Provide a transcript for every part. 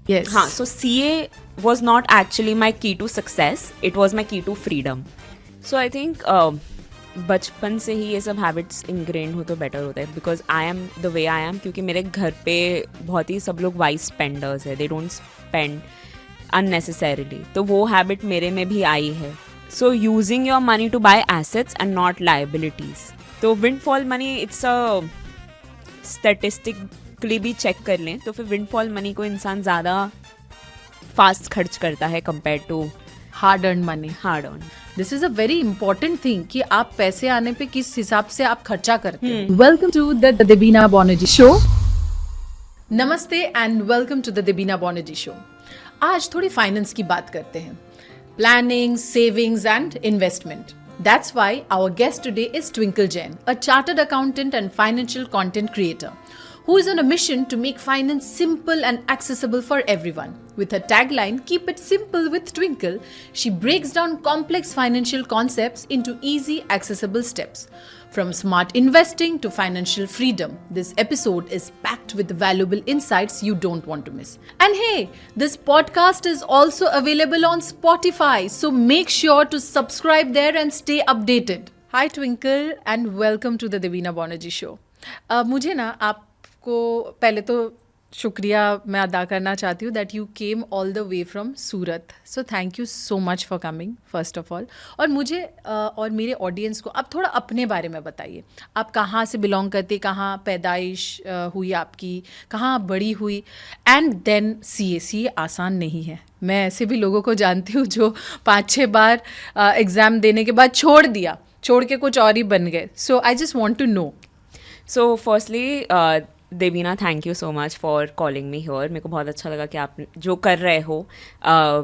Yes. हाँ, so CA was not actually my key to success, it was my key to freedom. So I think बचपन से ही ये सब habits इंग्रेंड हो तो बेटर होता है, because I am the way I am, क्योंकि मेरे घर पे बहुत ही सब लोग वाइज स्पेंडर्स है, दे डोंट स्पेंड अननेसेसरीली, तो वो हैबिट मेरे में भी आई है. So using your money to buy assets and not liabilities. तो windfall money it's a statistically भी चेक कर लें तो फिर विंडफॉल मनी को इंसान ज़्यादा फास्ट खर्च करता है compare to hard earn money. Hard earn. This is a very important thing कि आप पैसे आने पे किस हिसाब से आप खर्चा करते हैं. Welcome to the Debina Banerjee show. नमस्ते and welcome to the Debina Banerjee show. आज थोड़ी फाइनेंस की बात करते हैं. Planning, savings and investment. That's why our guest today is Twinkle Jain, a chartered accountant and financial content creator, who is on a mission to make finance simple and accessible for everyone. With her tagline, "Keep it simple with Twinkle," she breaks down complex financial concepts into easy, accessible steps. From smart investing to financial freedom, this episode is packed with valuable insights you don't want to miss. And hey, this podcast is also available on Spotify, so make sure to subscribe there and stay updated. Hi Twinkle and welcome to the Devina Banerjee show. मुझे ना आपको पहले तो शुक्रिया मैं अदा करना चाहती हूँ that you came all the way from Surat. So thank you so much for coming first of all. और मुझे और मेरे ऑडियंस को आप थोड़ा अपने बारे में बताइए. आप कहाँ से बिलोंग करते, कहाँ पैदाइश हुई आपकी, कहाँ आप बड़ी हुई, एंड देन CA आसान नहीं है. मैं ऐसे भी लोगों को जानती हूँ जो 5-6 बार एग्ज़ाम देने के बाद छोड़ के कुछ और ही बन गए. So I just want to know. So firstly Devina, thank you so much for calling me here. मेरे को बहुत अच्छा लगा कि आप जो कर रहे हो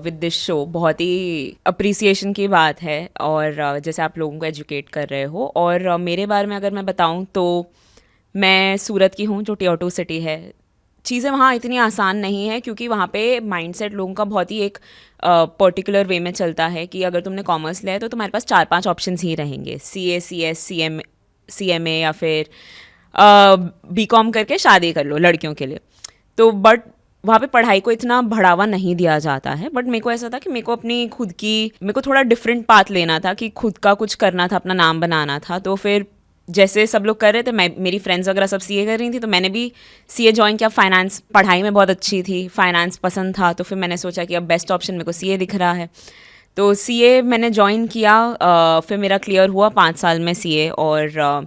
विद दिस शो, बहुत ही अप्रिसिएशन की बात है. और जैसे आप लोगों को एजुकेट कर रहे हो. और मेरे बारे में अगर मैं बताऊं तो मैं सूरत की हूं, जो Tier 2 सिटी है. चीज़ें वहाँ इतनी आसान नहीं है, क्योंकि वहाँ पे माइंडसेट लोगों का बहुत ही एक पर्टिकुलर वे में चलता है कि अगर तुमने कॉमर्स लिया है तो तुम्हारे पास 4-5 ऑप्शंस ही रहेंगे, CA, CS, CMA या फिर BCom करके शादी कर लो लड़कियों के लिए. तो बट वहाँ पे पढ़ाई को इतना बढ़ावा नहीं दिया जाता है. बट मेरे को ऐसा था कि मेरे को थोड़ा डिफरेंट पाथ लेना था, कि खुद का कुछ करना था, अपना नाम बनाना था. तो फिर जैसे सब लोग कर रहे थे, मेरी फ्रेंड्स वगैरह सब CA कर रही थी, तो मैंने भी CA ज्वाइन किया. फाइनेंस पढ़ाई में बहुत अच्छी थी, फाइनेंस पसंद था, तो फिर मैंने सोचा कि अब बेस्ट ऑप्शन मेरे को CA दिख रहा है, तो CA मैंने ज्वाइन किया. फिर मेरा क्लियर हुआ 5 साल में CA. और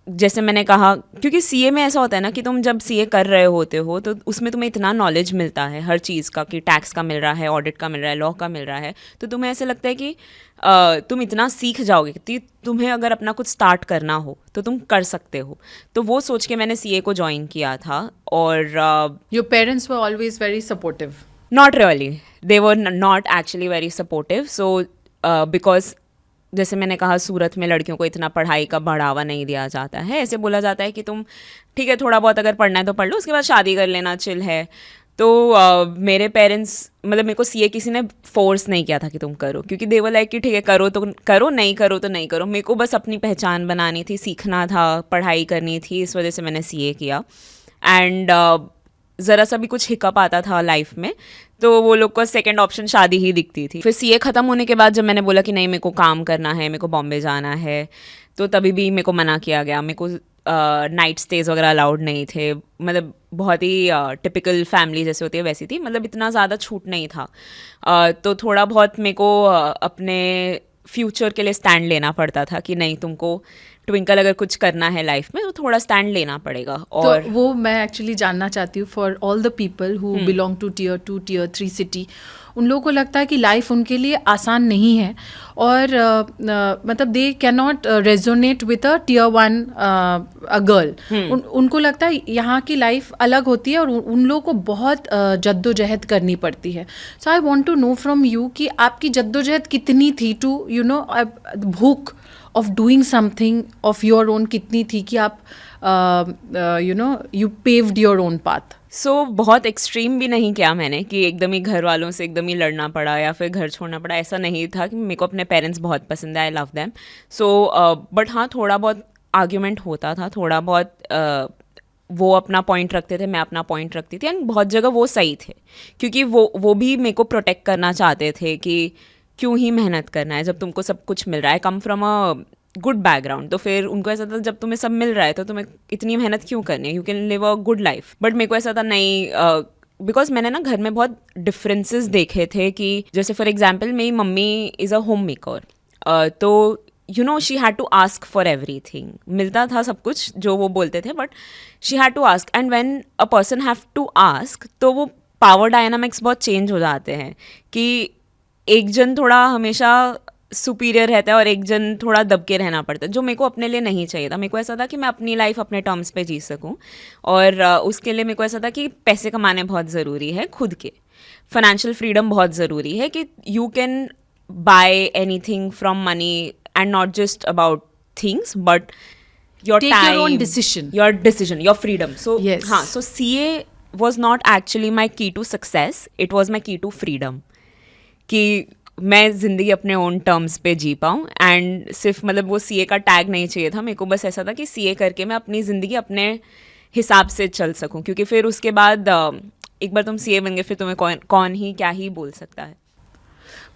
जैसे मैंने कहा, क्योंकि CA में ऐसा होता है ना कि तुम जब CA कर रहे होते हो तो उसमें तुम्हें इतना नॉलेज मिलता है हर चीज़ का, कि टैक्स का मिल रहा है, ऑडिट का मिल रहा है, लॉ का मिल रहा है. तो तुम्हें ऐसे लगता है कि तुम इतना सीख जाओगे कि तुम्हें अगर अपना कुछ स्टार्ट करना हो तो तुम कर सकते हो. तो वो सोच के मैंने CA को ज्वाइन किया था. और your parents were always very supportive? Not really, they were not actually very supportive. So because जैसे मैंने कहा, सूरत में लड़कियों को इतना पढ़ाई का बढ़ावा नहीं दिया जाता है. ऐसे बोला जाता है कि तुम ठीक है, थोड़ा बहुत अगर पढ़ना है तो पढ़ लो, उसके बाद शादी कर लेना, चिल है. तो मेरे पेरेंट्स, मतलब मेरे को CA किसी ने फोर्स नहीं किया था कि तुम करो, क्योंकि दे वर लाइक कि ठीक है करो तो करो, नहीं करो तो नहीं करो. मेरे को बस अपनी पहचान बनानी थी, सीखना था, पढ़ाई करनी थी, इस वजह से मैंने CA किया. एंड ज़रा सा भी कुछ हिकअप आता था लाइफ में तो वो लोग को सेकंड ऑप्शन शादी ही दिखती थी. फिर CA ख़त्म होने के बाद जब मैंने बोला कि नहीं, मेरे को काम करना है, मेरे को बॉम्बे जाना है, तो तभी भी मेरे को मना किया गया. मेरे को नाइट स्टेज वगैरह अलाउड नहीं थे. मतलब बहुत ही टिपिकल फैमिली जैसे होती है वैसी थी, मतलब इतना ज़्यादा छूट नहीं था. तो थोड़ा बहुत मेरे को अपने फ्यूचर के लिए स्टैंड लेना पड़ता था कि नहीं, तुमको ट्विंकल अगर कुछ करना है लाइफ में तो थोड़ा स्टैंड लेना पड़ेगा. और तो वो मैं एक्चुअली जानना चाहती हूँ for all the people who belong to Tier 2, Tier 3 city. उन लोगों को लगता है कि लाइफ उनके लिए आसान नहीं है, और मतलब they can not resonate with a Tier 1 a girl. उनको लगता है यहाँ की लाइफ अलग होती है और उन लोगों को बहुत जद्दोजहद करनी पड़ती है. So I want to know from you कि आपकी जद्दोजहद कितनी थी टू भूख of doing something of your own कितनी थी कि आप you paved your own path. So बहुत एक्सट्रीम भी नहीं किया मैंने कि एकदम ही घर वालों से एकदम ही लड़ना पड़ा या फिर घर छोड़ना पड़ा, ऐसा नहीं था. कि मेरे को अपने पेरेंट्स बहुत पसंद है, I love them. So but हाँ, थोड़ा बहुत आर्ग्यूमेंट होता था, थोड़ा बहुत वो अपना पॉइंट रखते थे, मैं अपना पॉइंट रखती थी, एंड बहुत जगह वो सही थे, क्योंकि वो भी मेरे को प्रोटेक्ट करना चाहते थे कि क्यों ही मेहनत करना है जब तुमको सब कुछ मिल रहा है, come from a good background. तो फिर उनको ऐसा था जब तुम्हें सब मिल रहा है तो तुम्हें इतनी मेहनत क्यों करनी है, you can live a good life. But मेरे को ऐसा था नहीं, बिकॉज मैंने ना घर में बहुत डिफरेंसेस देखे थे कि जैसे फॉर एग्जाम्पल मेरी mummy is a home maker, तो you know she had to ask for everything, मिलता था सब कुछ जो वो बोलते थे, but she had to ask, and when a person have to ask तो वो पावर डायनामिक्स बहुत चेंज हो जाते हैं कि एक जन थोड़ा हमेशा सुपीरियर रहता है और एक जन थोड़ा दब के रहना पड़ता है, जो मेरे को अपने लिए नहीं चाहिए था। मेरे को ऐसा था कि मैं अपनी लाइफ अपने टर्म्स पे जी सकूं, और उसके लिए मेरे को ऐसा था कि पैसे कमाने बहुत ज़रूरी है, खुद के फाइनेंशियल फ्रीडम बहुत ज़रूरी है कि you can buy anything from money and not just about things but your Take time, your own decision. your freedom. So Yes. हाँ, so CA was not actually my key to success, it was my key to freedom, कि मैं ज़िंदगी अपने own terms पे जी पाऊँ, and सिर्फ मतलब वो CA का टैग नहीं चाहिए था मेरे को, बस ऐसा था कि CA करके मैं अपनी ज़िंदगी अपने हिसाब से चल सकूँ, क्योंकि फिर उसके बाद एक बार तुम CA बन गए फिर तुम्हें कौन ही क्या ही बोल सकता है।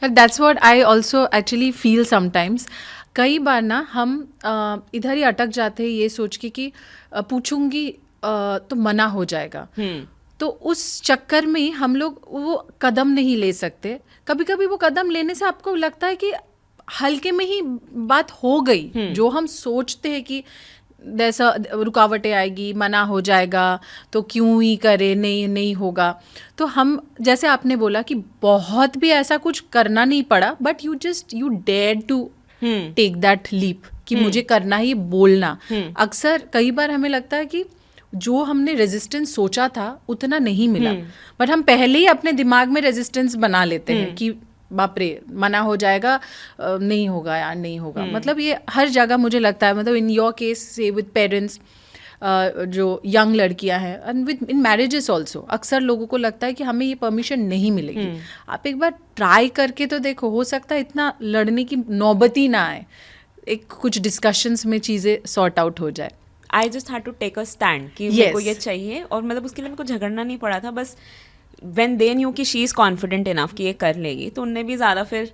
But that's what I also actually feel sometimes. कई बार ना हम इधर ही अटक जाते हैं ये सोच के कि पूछूंगी तो मना हो जाएगा, तो उस चक्कर में ही हम लोग वो कदम नहीं ले सकते। कभी कभी वो कदम लेने से आपको लगता है कि हल्के में ही बात हो गई, जो हम सोचते हैं कि जैसा रुकावटें आएगी, मना हो जाएगा तो क्यों ही करे, नहीं होगा। तो हम जैसे आपने बोला कि बहुत भी ऐसा कुछ करना नहीं पड़ा, but you dare to take that leap कि मुझे करना ही, बोलना। अक्सर कई बार हमें लगता है कि जो हमने रेजिस्टेंस सोचा था उतना नहीं मिला, बट हम पहले ही अपने दिमाग में रेजिस्टेंस बना लेते हैं कि बाप रे मना हो जाएगा, नहीं होगा यार, नहीं होगा। मतलब ये हर जगह मुझे लगता है, मतलब इन योर केस से विद पेरेंट्स, जो यंग लड़कियां हैं, and with in marriages also, अक्सर लोगों को लगता है कि हमें ये परमिशन नहीं मिलेगी। आप एक बार ट्राई करके तो देखो, हो सकता है इतना लड़ने की नौबत ही ना आए, एक कुछ डिस्कशंस में चीज़ें सॉर्ट आउट हो जाए। I just had to take a stand कि मेरे को ये चाहिए, और मतलब उसके लिए मेरे को झगड़ना नहीं पड़ा था, बस when they knew कि she is confident enough कि ये कर लेगी, तो उनने भी ज़्यादा फिर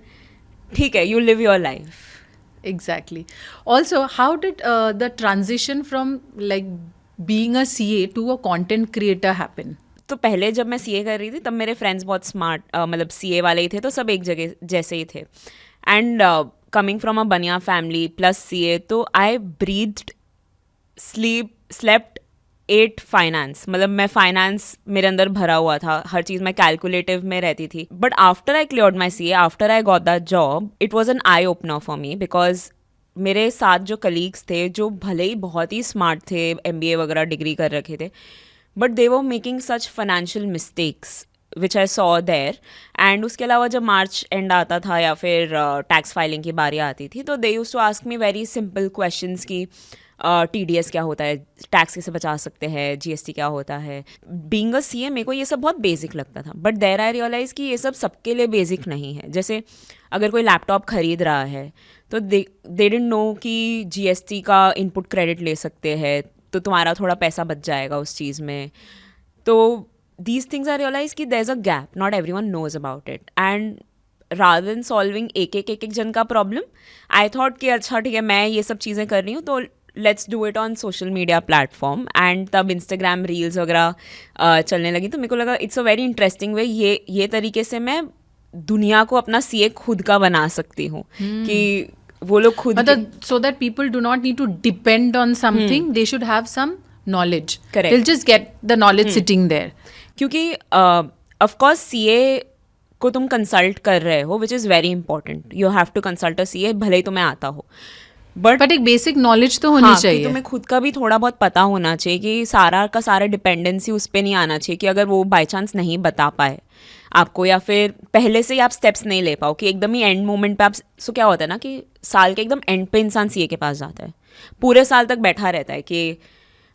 ठीक है, you live your life. Exactly. Also, how did the transition from like being a CA to a content creator happen? तो पहले जब मैं CA कर रही थी तब मेरे फ्रेंड्स बहुत स्मार्ट, मतलब CA वाले ही थे, तो सब एक जगह जैसे ही थे, एंड कमिंग फ्रॉम अ बनिया फैमिली प्लस CA, तो आई ब्रीथ्ड, स्लेप्ट, एट फाइनेंस, मतलब मैं फाइनेंस मेरे अंदर भरा हुआ था, हर चीज़ मैं कैलकुलेटिव में रहती थी। But after I cleared my CA, after I got that job, it was an eye opener for me, because मेरे साथ जो कलीग्स थे, जो भले ही बहुत ही स्मार्ट थे, MBA वगैरह डिग्री कर रखे थे, but they were making such financial mistakes which I saw there. And उसके अलावा जब मार्च एंड आता था या फिर टैक्स फाइलिंग की बारी आती थी, तो they used to ask me very simple questions की TDS क्या होता है, टैक्स कैसे बचा सकते हैं, GST क्या होता है। बीइंग अ CA मेरे को ये सब बहुत बेसिक लगता था, बट देयर आई रियलाइज़ कि ये सब सबके लिए बेसिक नहीं है। जैसे अगर कोई लैपटॉप खरीद रहा है तो दे डिडंट नो कि GST का इनपुट क्रेडिट ले सकते हैं, तो तुम्हारा थोड़ा पैसा बच जाएगा उस चीज़ में। तो these things I realize कि there's a gap, not everyone knows about it, and rather than solving एक जन का प्रॉब्लम, आई थॉट कि अच्छा ठीक है, मैं ये सब चीज़ें कर रही हूँ तो let's do it on social media platform. And तब इंस्टाग्राम रील्स वगैरह चलने लगी, तो मेरे को लगा it's a very interesting way, ये तरीके से मैं दुनिया को अपना CA खुद का बना सकती हूँ, कि वो लोग खुद, मतलब so that people do not need to depend on something, they should have some knowledge. Correct. They'll just get the knowledge sitting there. क्योंकि ऑफ कोर्स CA को तुम कंसल्ट कर रहे हो, which is very important, you have to consult a CA, भले ही तुम्हें आता हो, बट एक बेसिक नॉलेज तो होनी चाहिए। तुम्हें खुद का भी थोड़ा बहुत पता होना चाहिए कि सारा का सारा डिपेंडेंसी उस पर नहीं आना चाहिए, कि अगर वो बाई चांस नहीं बता पाए आपको, या फिर पहले से ही आप स्टेप्स नहीं ले पाओ, कि एकदम ही एंड मोमेंट पे आप, सो क्या होता है ना कि साल के एकदम एंड पे इंसान CA के पास जाता है, पूरे साल तक बैठा रहता है कि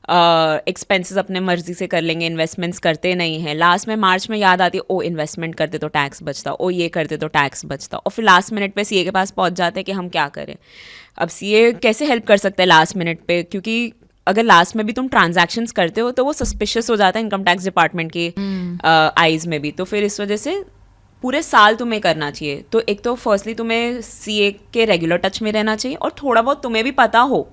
एक्सपेंसेस अपने मर्जी से कर लेंगे, इन्वेस्टमेंट्स करते नहीं हैं, लास्ट में मार्च में याद आती है, ओ इन्वेस्टमेंट करते तो टैक्स बचता, ओ ये करते तो टैक्स बचता, और फिर लास्ट मिनट पे CA के पास पहुंच जाते हैं कि हम क्या करें। अब CA कैसे हेल्प कर सकता है लास्ट मिनट पे, क्योंकि अगर लास्ट में भी तुम ट्रांजैक्शंस करते हो तो वो सस्पिशियस हो जाता है इनकम टैक्स डिपार्टमेंट के आईज में भी। तो फिर इस वजह से पूरे साल तुम्हें करना चाहिए। तो एक तो फर्स्टली तुम्हें सीए के रेगुलर टच में रहना चाहिए, और थोड़ा बहुत तुम्हें भी पता हो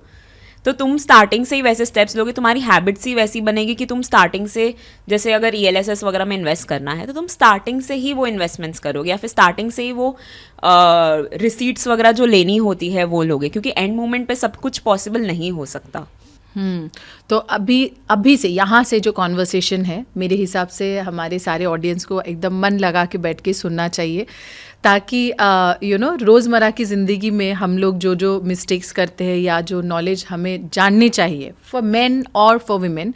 तो तुम स्टार्टिंग से ही वैसे स्टेप्स लोगे, तुम्हारी हैबिट्स ही वैसी बनेगी कि तुम स्टार्टिंग से, जैसे अगर ईएलएसएस वगैरह में इन्वेस्ट करना है तो तुम स्टार्टिंग से ही वो इन्वेस्टमेंट्स करोगे, या फिर स्टार्टिंग से ही वो रिसीट्स वगैरह जो लेनी होती है वो लोगे, क्योंकि एंड मोमेंट पे सब कुछ पॉसिबल नहीं हो सकता। तो अभी अभी से यहाँ से जो कॉन्वर्सेशन है, मेरे हिसाब से हमारे सारे ऑडियंस को एकदम मन लगा के बैठ के सुनना चाहिए, ताकि रोज़मर्रा की ज़िंदगी में हम लोग जो जो मिस्टेक्स करते हैं या जो नॉलेज हमें जाननी चाहिए फॉर मेन और for women,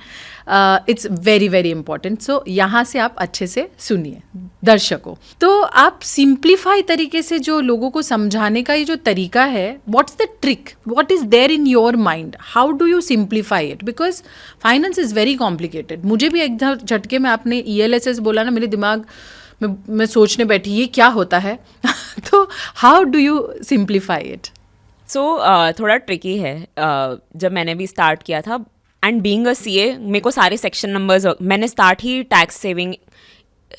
it's very very important. So यहाँ से आप अच्छे से सुनिए दर्शकों। तो आप सिंप्लीफाई तरीके से जो लोगों को समझाने का ये जो तरीका है, what's the trick, what is there in your mind, how do you simplify it? Because finance is very complicated. मुझे भी एकदम झटके में आपने ईएलएसएस बोला ना, मेरे दिमाग में मैं सोचने बैठी ये क्या होता है। तो how do you simplify it? So थोड़ा ट्रिकी है। जब मैंने भी स्टार्ट किया था, एंड बीइंग अ सीए, मेरे को सारे सेक्शन नंबर्स, मैंने स्टार्ट ही टैक्स सेविंग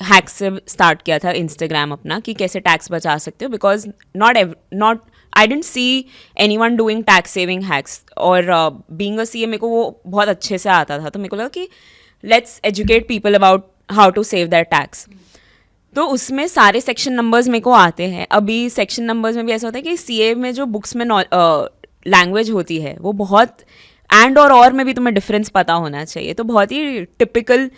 हैक्स से स्टार्ट किया था इंस्टाग्राम अपना, कि कैसे टैक्स बचा सकते हो, because not I dent see any one doing tax saving hacks. और बीइंग अ सीए मेरे को वो बहुत अच्छे से आता था, तो मेरे को लगा कि let's educate people about how to save that tax. तो उसमें सारे सेक्शन नंबर्स मेरे को आते हैं। अभी सेक्शन नंबर्स में भी ऐसा होता है कि सीए में जो बुक्स में लैंग्वेज होती है वो बहुत, एंड और में भी तुम्हें डिफरेंस पता होना चाहिए, तो बहुत ही टिपिकल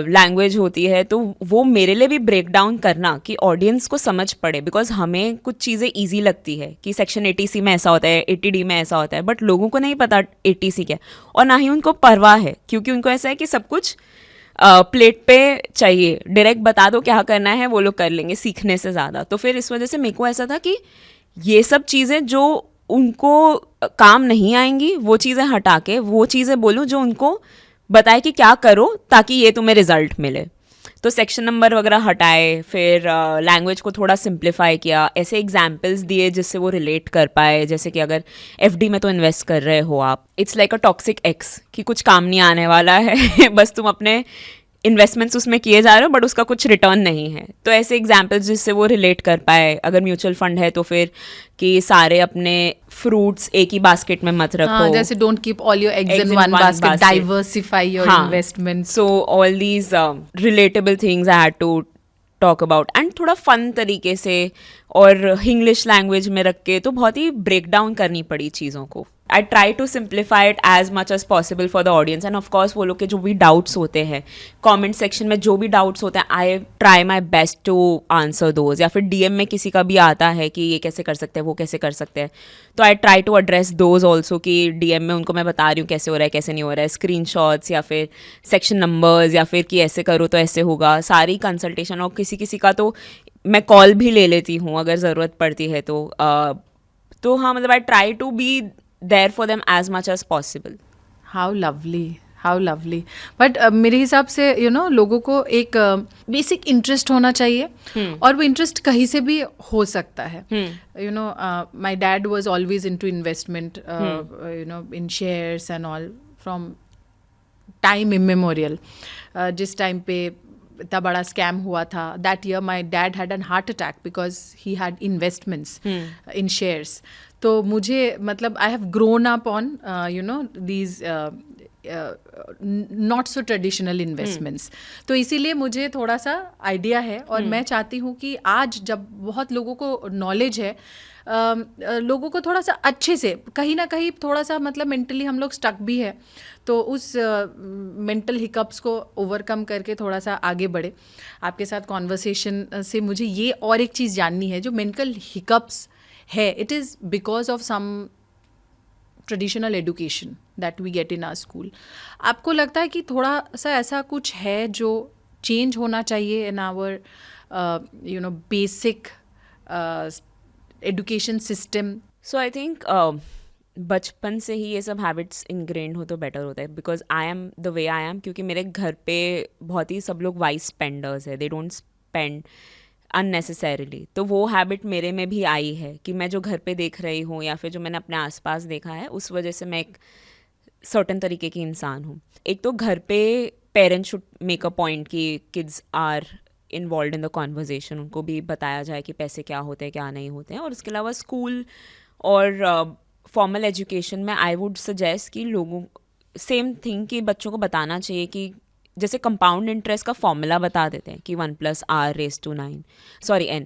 लैंग्वेज होती है। तो वो मेरे लिए भी ब्रेक डाउन करना कि ऑडियंस को समझ पड़े, बिकॉज हमें कुछ चीज़ें ईजी लगती है कि सेक्शन 80C में ऐसा होता है, 80D में ऐसा होता है, बट लोगों को नहीं पता 80C क्या है, और ना ही उनको परवाह है, क्योंकि उनको ऐसा है कि सब कुछ प्लेट पे चाहिए, डायरेक्ट बता दो क्या करना है, वो लोग कर लेंगे सीखने से ज़्यादा। तो फिर इस वजह से मेरे को ऐसा था कि ये सब चीज़ें जो उनको काम नहीं आएंगी वो चीज़ें हटा के वो चीज़ें बोलूँ जो उनको बताए कि क्या करो ताकि ये तुम्हें रिजल्ट मिले। तो सेक्शन नंबर वगैरह हटाए, फिर लैंग्वेज को थोड़ा सिंप्लीफाई किया, ऐसे एग्जाम्पल्स दिए जिससे वो रिलेट कर पाए। जैसे कि अगर एफडी में तो इन्वेस्ट कर रहे हो आप, it's like a toxic x, कि कुछ काम नहीं आने वाला है बस तुम अपने इन्वेस्टमेंट्स उसमें किए जा रहे हो बट उसका कुछ रिटर्न नहीं है। तो ऐसे एग्जाम्पल्स जिससे वो रिलेट कर पाए। अगर म्यूचुअल फंड है तो फिर कि सारे अपने फ्रूट्स एक ही बास्केट में मत रखो, जैसे don't keep all your eggs in one basket, diversify your investment. So all these relatable things I had to talk about, and थोड़ा फन तरीके से और इंग्लिश लैंग्वेज में रख के, तो बहुत ही ब्रेक डाउन करनी पड़ी चीज़ों को। I try to simplify it as much as possible for the audience, and of course वो लोग के जो भी डाउट्स होते हैं कमेंट सेक्शन में, जो भी डाउट्स होते हैं, I try my best to answer those. या फिर डीएम में किसी का भी आता है कि ये कैसे कर सकते हैं, वो कैसे कर सकते हैं, तो I try to address those also, कि डीएम में उनको मैं बता रही हूँ कैसे हो रहा है कैसे नहीं हो रहा है, स्क्रीनशॉट्स या फिर सेक्शन नंबर्स, या फिर कि ऐसे करो तो ऐसे होगा, सारी कंसल्टेशन। और किसी किसी का तो मैं कॉल भी ले लेती हूँ अगर ज़रूरत पड़ती है तो हाँ, मतलब I try to be there for them as much as possible. How lovely, how lovely. But मेरे हिसाब से लोगों को एक बेसिक इंटरेस्ट होना चाहिए, और वो इंटरेस्ट कहीं से भी हो सकता है। My dad was always into investment, in shares and all from time immemorial. जिस टाइम पे इतना बड़ा स्कैम हुआ था, that year my dad had an heart attack because he had investments in shares. तो मुझे मतलब I have grown up on these not so traditional investments, तो इसीलिए मुझे थोड़ा सा आइडिया है। और मैं चाहती हूँ कि आज जब बहुत लोगों को नॉलेज है, लोगों को थोड़ा सा अच्छे से, कहीं ना कहीं थोड़ा सा मतलब मेंटली हम लोग स्टक भी है, तो उस मेंटल हिकअप्स को ओवरकम करके थोड़ा सा आगे बढ़े। आपके साथ कॉन्वर्सेशन से मुझे ये और एक चीज़ जाननी है, जो मेंटल हिकअप्स है, it is because of some traditional education that we get in our school. आपको लगता है कि थोड़ा सा ऐसा कुछ है जो चेंज होना चाहिए in our basic education system? So I think बचपन से ही ये सब हैबिट्स इनग्रेंड हो तो बेटर होता है, because I am the way I am, क्योंकि मेरे घर पे बहुत ही सब लोग वाइज स्पेंडर्स है, दे डोंट स्पेंड अननेसेसरीली। तो वो हैबिट मेरे में भी आई है कि मैं जो घर पे देख रही हूँ या फिर जो मैंने अपने आसपास देखा है, उस वजह से मैं एक सर्टन तरीके की इंसान हूँ. एक तो घर पे parents should make a point कि kids are involve in the conversation, उनको भी बताया जाए कि पैसे क्या होते हैं क्या नहीं होते हैं. और उसके अलावा स्कूल और फॉर्मल एजुकेशन में आई वुड सजेस्ट कि लोगों सेम थिंग कि बच्चों को बताना चाहिए कि जैसे कंपाउंड इंटरेस्ट का फॉर्मूला बता देते हैं कि 1+r⁻⁹ सॉरी n,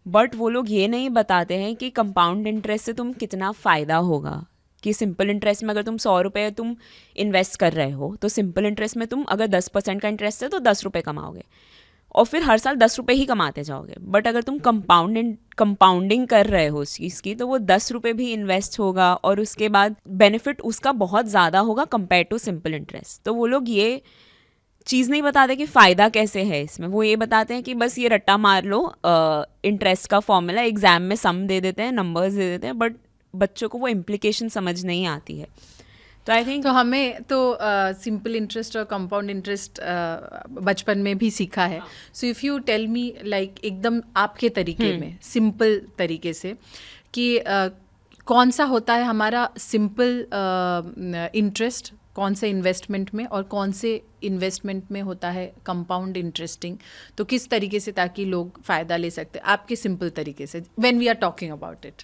बट वो लोग ये नहीं बताते हैं कि कंपाउंड इंटरेस्ट से तुम कितना फ़ायदा होगा. कि सिंपल इंटरेस्ट में अगर तुम 100 रुपये तुम इन्वेस्ट कर रहे हो तो सिंपल इंटरेस्ट में तुम अगर 10% का इंटरेस्ट है तो 10 रुपये कमाओगे और फिर हर साल 10 रुपये ही कमाते जाओगे. बट अगर तुम कंपाउंडिंग कर रहे हो उस चीज़ की तो वो 10 रुपये भी इन्वेस्ट होगा और उसके बाद बेनिफिट उसका बहुत ज़्यादा होगा कंपेयर टू सिंपल इंटरेस्ट. तो वो लोग ये चीज़ नहीं बताते कि फ़ायदा कैसे है इसमें. वो ये बताते हैं कि बस ये रट्टा मार लो, इंटरेस्ट का फॉर्मूला, एग्जाम में सम दे देते हैं, नंबर्स दे देते हैं, बट बच्चों को वो इम्प्लीकेशन समझ नहीं आती है. तो आई थिंक तो हमें तो सिंपल इंटरेस्ट और कंपाउंड इंटरेस्ट बचपन में भी सीखा है. So if you tell me like एकदम आपके तरीके में सिंपल तरीके से कि कौन सा होता है हमारा सिंपल इंटरेस्ट, कौन से इन्वेस्टमेंट में, और कौन से इन्वेस्टमेंट में होता है कंपाउंड इंटरेस्टिंग, तो किस तरीके से ताकि लोग फ़ायदा ले सकते हैं आपके सिंपल तरीके से when we are talking about it.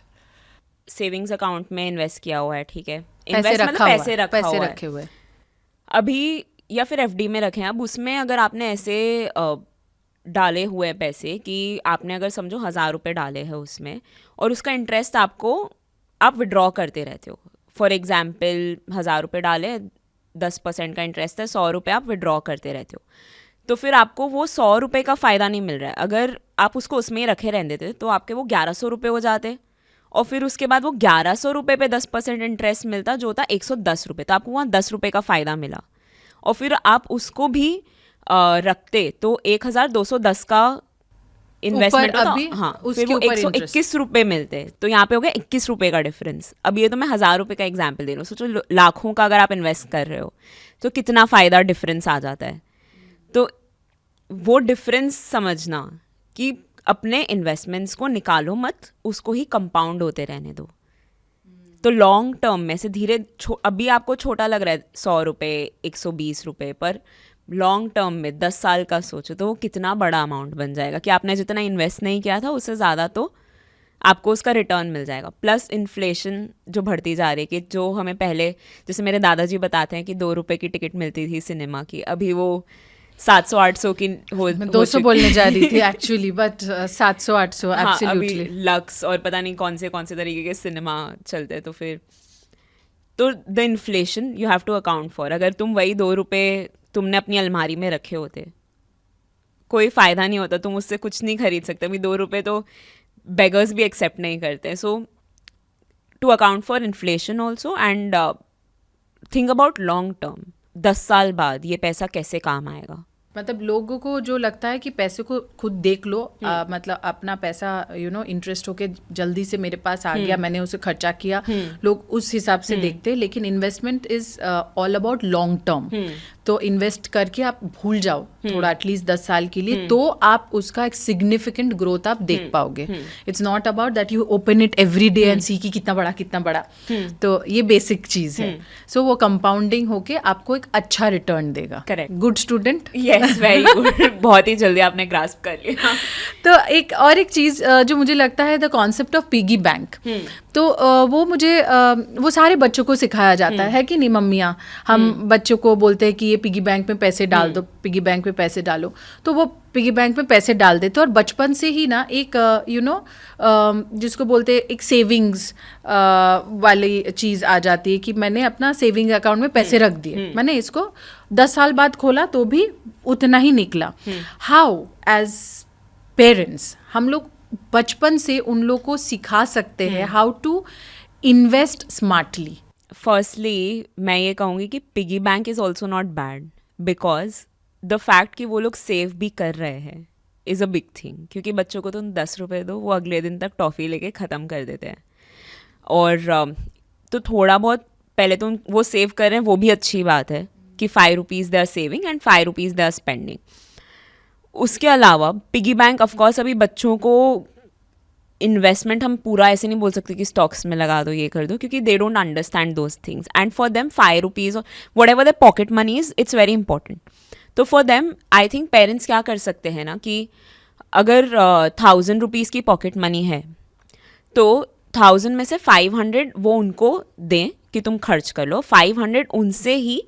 Savings account में इन्वेस्ट किया हुआ है, ठीक है, पैसे रखा हुआ है, पैसे हुआ है रखे हुए अभी, या फिर एफडी में रखे हैं. अब उसमें अगर आपने ऐसे डाले हुए हैं पैसे कि आपने अगर समझो 1,000 रुपये डाले हैं उसमें और उसका इंटरेस्ट आपको आप विड्रॉ करते रहते हो. फॉर एग्जाम्पल 1,000 रुपये डाले, 10% का इंटरेस्ट है, 100 रुपये आप विड्रॉ करते रहते हो. तो फिर आपको वो 100 रुपये का फ़ायदा नहीं मिल रहा है. अगर आप उसको उसमें ही रखे रहते थे तो आपके वो 1,100 रुपये हो जाते और फिर उसके बाद वो 1,100 रुपये पे 10% इंटरेस्ट मिलता जो होता 110 रुपये. तो आपको वहाँ 10 रुपये का फ़ायदा मिला और फिर आप उसको भी रखते तो 1,210 का इन्वेस्टमेंट होता. हाँ, फिर वो 121 रुपये मिलते. तो यहाँ पे हो गया 21 रुपये का डिफरेंस. अब ये तो मैं 1,000 रुपये का एग्जाम्पल दे रही हूँ. सोचो लाखों का अगर आप इन्वेस्ट कर रहे हो तो कितना फ़ायदा डिफरेंस आ जाता है. तो वो डिफरेंस समझना कि अपने इन्वेस्टमेंट्स को निकालो मत, उसको ही कंपाउंड होते रहने दो. तो लॉन्ग टर्म में से धीरे अभी आपको छोटा लग रहा है 100 रुपये, 120 रुपये, पर लॉन्ग टर्म में 10 साल का सोचो तो वो कितना बड़ा अमाउंट बन जाएगा कि आपने जितना इन्वेस्ट नहीं किया था उससे ज़्यादा तो आपको उसका रिटर्न मिल जाएगा. प्लस इन्फ्लेशन जो बढ़ती जा रही है, कि जो हमें पहले, जैसे मेरे दादाजी बताते हैं कि 2 रुपये की टिकट मिलती थी सिनेमा की, अभी वो 700-800 की हो 200 बोलने जा रही थी एक्चुअली, बट 700-800 हाँ, एब्सोल्युटली. अभी लक्स और पता नहीं कौन से तरीके के सिनेमा चलते हैं. तो फिर तो the inflation you have to account for. अगर तुम वही 2 रुपये तुमने अपनी अलमारी में रखे होते, कोई फ़ायदा नहीं होता, तुम उससे कुछ नहीं खरीद सकते. अभी 2 रुपये तो बेगर्स भी एक्सेप्ट नहीं करते. So to account for inflation also and think about long term, 10 साल बाद ये पैसा कैसे काम आएगा. मतलब लोगों को जो लगता है कि पैसे को खुद देख लो, मतलब अपना पैसा इंटरेस्ट होके जल्दी से मेरे पास आ गया, मैंने उसे खर्चा किया, लोग उस हिसाब से देखते हैं. लेकिन investment is all about long term. तो इन्वेस्ट करके आप भूल जाओ थोड़ा, एटलीस्ट 10 साल के लिए, तो आप उसका एक सिग्निफिकेंट ग्रोथ आप देख पाओगे. It's not about that you open it every day and see कि कितना बड़ा. तो ये बेसिक चीज है. सो वो कंपाउंडिंग होके आपको एक अच्छा रिटर्न देगा. Correct. Good student. Yes, very good. बहुत ही जल्दी आपने ग्रास्प कर लिया. तो एक चीज जो मुझे लगता है, the concept of piggy bank. तो वो मुझे वो सारे बच्चों को सिखाया जाता है कि नहीं मम्मियाँ, हम बच्चों को बोलते हैं कि ये पिगी बैंक में पैसे डाल दो, पिगी बैंक में पैसे डालो, तो वो पिगी बैंक में पैसे डाल देते. और बचपन से ही ना एक जिसको बोलते हैं एक सेविंग्स वाली चीज़ आ जाती है कि मैंने अपना सेविंग अकाउंट में पैसे रख दिए, मैंने इसको 10 साल बाद खोला तो भी उतना ही निकला. हाउ एज पेरेंट्स हम लोग बचपन से उन लोग को सिखा सकते हैं how to invest smartly. Firstly मैं ये कहूँगी कि piggy bank is also not bad, because the fact कि वो लोग सेव भी कर रहे हैं इज़ अ बिग थिंग. क्योंकि बच्चों को तुम 10 रुपये दो, वो अगले दिन तक टॉफ़ी लेके ख़त्म कर देते हैं. और तो थोड़ा बहुत पहले तो वो सेव कर रहे हैं, वो भी अच्छी बात है कि 5 rupees they are saving and 5 rupees they are spending. उसके अलावा पिगी बैंक ऑफकोर्स अभी बच्चों को इन्वेस्टमेंट हम पूरा ऐसे नहीं बोल सकते कि स्टॉक्स में लगा दो, ये कर दो, क्योंकि they don't understand those things and for them 5 rupees और whatever the pocket money is, it's very important. तो for them I think parents क्या कर सकते हैं ना कि अगर 1000 रुपीज़ की पॉकेट मनी है तो 1000 में से 500 वो उनको दें कि तुम खर्च कर लो, 500 उनसे ही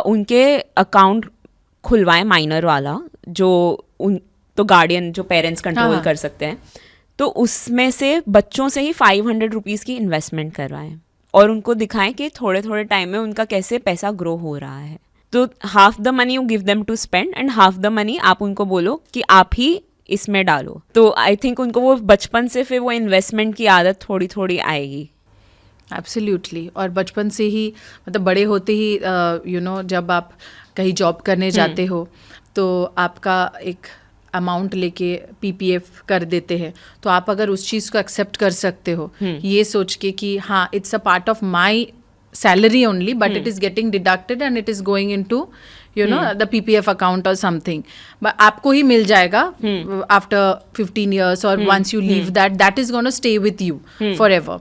उनके अकाउंट खुलवाएं माइनर वाला, जो उन तो गार्डियन जो पेरेंट्स कंट्रोल हाँ. कर सकते हैं, तो उसमें से बच्चों से ही 500 रुपीज़ की इन्वेस्टमेंट करवाएं और उनको दिखाएं कि थोड़े थोड़े टाइम में उनका कैसे पैसा ग्रो हो रहा है. तो half the money you give them to spend and half the money आप उनको बोलो कि आप ही इसमें डालो. तो आई थिंक उनको वो बचपन से फिर वो इन्वेस्टमेंट की आदत थोड़ी थोड़ी आएगी. एब्सोल्युटली. और बचपन से ही मतलब बड़े होते ही जब आप कहीं जॉब करने जाते हो तो आपका एक अमाउंट लेके पीपीएफ कर देते हैं, तो आप अगर उस चीज़ को एक्सेप्ट कर सकते हो ये सोच के कि हाँ it's a part of my salary only but it is getting deducted and it is going into the PPF account और समथिंग, आपको ही मिल जाएगा आफ्टर 15 years और once you leave that is gonna stay with you forever.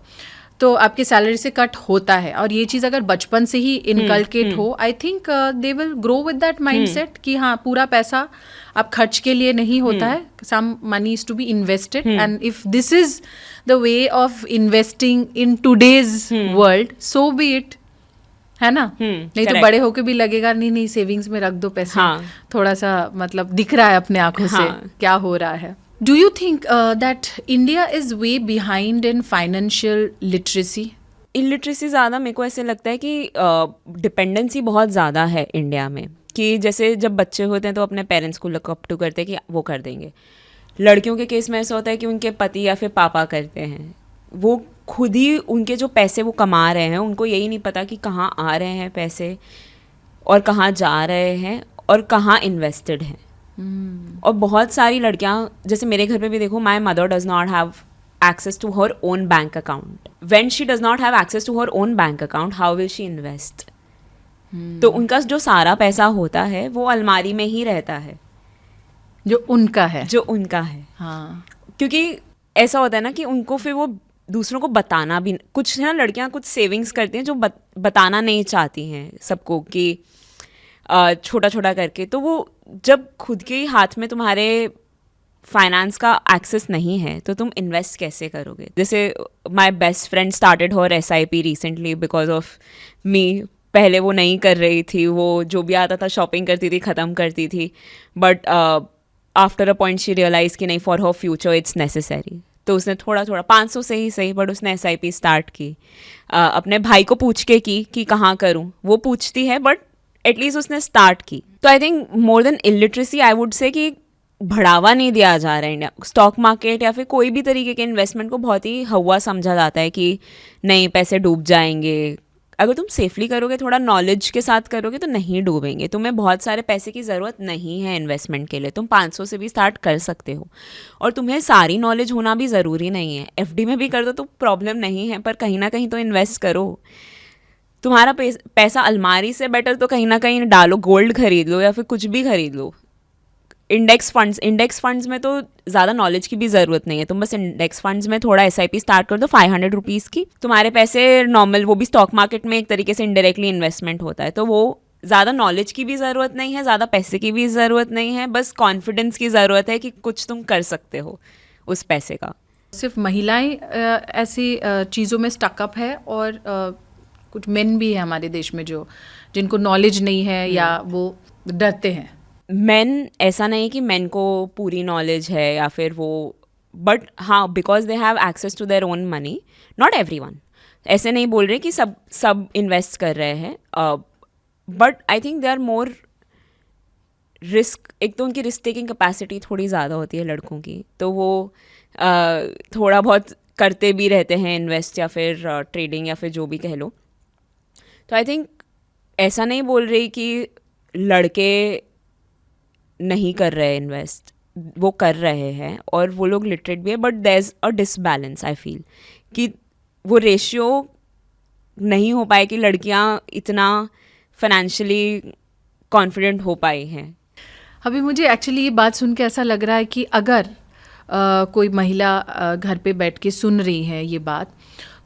तो आपके salary से cut होता है और ये चीज़ अगर बचपन से ही इनकलकेट हो, आई think they will grow with that mindset कि हाँ पूरा पैसा आप खर्च के लिए नहीं होता है, some money is to be invested and if this is the way of investing in today's world so be it, है ना. नहीं तो बड़े होके भी लगेगा नहीं सेविंग्स में रख दो पैसे. हाँ. थोड़ा सा मतलब दिख रहा है अपने आंखों से हाँ. क्या हो रहा है. Do you think that India is way behind in financial literacy? Illiteracy ज़्यादा मेरे को ऐसे लगता है कि डिपेंडेंसी बहुत ज़्यादा है इंडिया में, कि जैसे जब बच्चे होते हैं तो अपने पेरेंट्स को लुक अप टू करते हैं कि वो कर देंगे. लड़कियों के केस में ऐसा होता है कि उनके पति या फिर पापा करते हैं, वो खुद ही उनके जो पैसे वो कमा रहे हैं उनको यही नहीं पता कि कहाँ आ रहे हैं पैसे और कहाँ जा रहे हैं और कहाँ इन्वेस्टेड हैं. और बहुत सारी लड़कियां, जैसे मेरे घर पे भी देखो, my mother does not have access to her own bank account. When she does not have access to her own bank account, how will she invest? तो उनका जो सारा पैसा होता है वो अलमारी में ही रहता है, जो उनका है. हाँ. क्योंकि ऐसा होता है ना कि उनको फिर वो दूसरों को बताना भी, कुछ है ना लड़कियां कुछ सेविंग्स करती हैं जो बताना नहीं चाहती हैं सबको कि छोटा छोटा करके. तो वो जब खुद के हाथ में तुम्हारे फाइनेंस का एक्सेस नहीं है तो तुम इन्वेस्ट कैसे करोगे. जैसे my best friend started her SIP recently because of me. पहले वो नहीं कर रही थी, वो जो भी आता था शॉपिंग करती थी, ख़त्म करती थी, but after a point she realize कि नहीं, for her future it's necessary. तो उसने थोड़ा थोड़ा 500 से ही सही, बट उसने SIP स्टार्ट की. अपने भाई को पूछ के की कि कहाँ करूँ, वो पूछती है बट एटलीस्ट उसने स्टार्ट की. तो I think more than illiteracy I would say कि बढ़ावा नहीं दिया जा रहा है इंडिया. स्टॉक मार्केट या फिर कोई भी तरीके के इन्वेस्टमेंट को बहुत ही हवा समझा जाता है कि नहीं पैसे डूब जाएंगे. अगर तुम सेफली करोगे, थोड़ा नॉलेज के साथ करोगे तो नहीं डूबेंगे. तुम्हें बहुत सारे पैसे की ज़रूरत नहीं है इन्वेस्टमेंट के लिए. तुम 500 से भी स्टार्ट कर सकते हो और तुम्हें सारी नॉलेज होना भी ज़रूरी नहीं है. FD में भी कर दो तो प्रॉब्लम नहीं है, पर कहीं ना कहीं तो इन्वेस्ट करो. तुम्हारा पैसा अलमारी से बेटर तो कहीं ना कहीं डालो, गोल्ड खरीद लो या फिर कुछ भी खरीद लो. इंडेक्स फंड्स में तो ज़्यादा नॉलेज की भी ज़रूरत नहीं है. तुम बस इंडेक्स फंड्स में थोड़ा SIP स्टार्ट कर दो 500 रुपीज़ की. तुम्हारे पैसे नॉर्मल, वो भी स्टॉक मार्केट में एक तरीके से इनडायरेक्टली इन्वेस्टमेंट होता है. तो वो ज़्यादा नॉलेज की भी ज़रूरत नहीं है, ज़्यादा पैसे की भी ज़रूरत नहीं है, बस कॉन्फिडेंस की ज़रूरत है कि कुछ तुम कर सकते हो उस पैसे का. सिर्फ महिलाएं ऐसी चीज़ों में स्टकअप है और कुछ मेन भी है हमारे देश में जो जिनको नॉलेज नहीं है या वो डरते हैं. मेन ऐसा नहीं कि मेन को पूरी नॉलेज है या फिर वो, बट हाँ because they have access to their own money. Not everyone, ऐसे नहीं बोल रहे कि सब इन्वेस्ट कर रहे हैं, but I think they are more risk. एक तो उनकी रिस्क टेकिंग कैपेसिटी थोड़ी ज़्यादा होती है लड़कों की, तो वो थोड़ा बहुत करते भी रहते हैं इन्वेस्ट या फिर ट्रेडिंग या फिर जो भी कह लो. तो आई थिंक ऐसा नहीं बोल रही कि लड़के नहीं कर रहे इन्वेस्ट, वो कर रहे हैं और वो लोग लिटरेट भी है, but there is a disbalance. I feel कि वो रेशियो नहीं हो पाए कि लड़कियां इतना फाइनेंशियली कॉन्फिडेंट हो पाई हैं. अभी मुझे एक्चुअली ये बात सुन के ऐसा लग रहा है कि अगर कोई महिला घर पे बैठ के सुन रही है ये बात,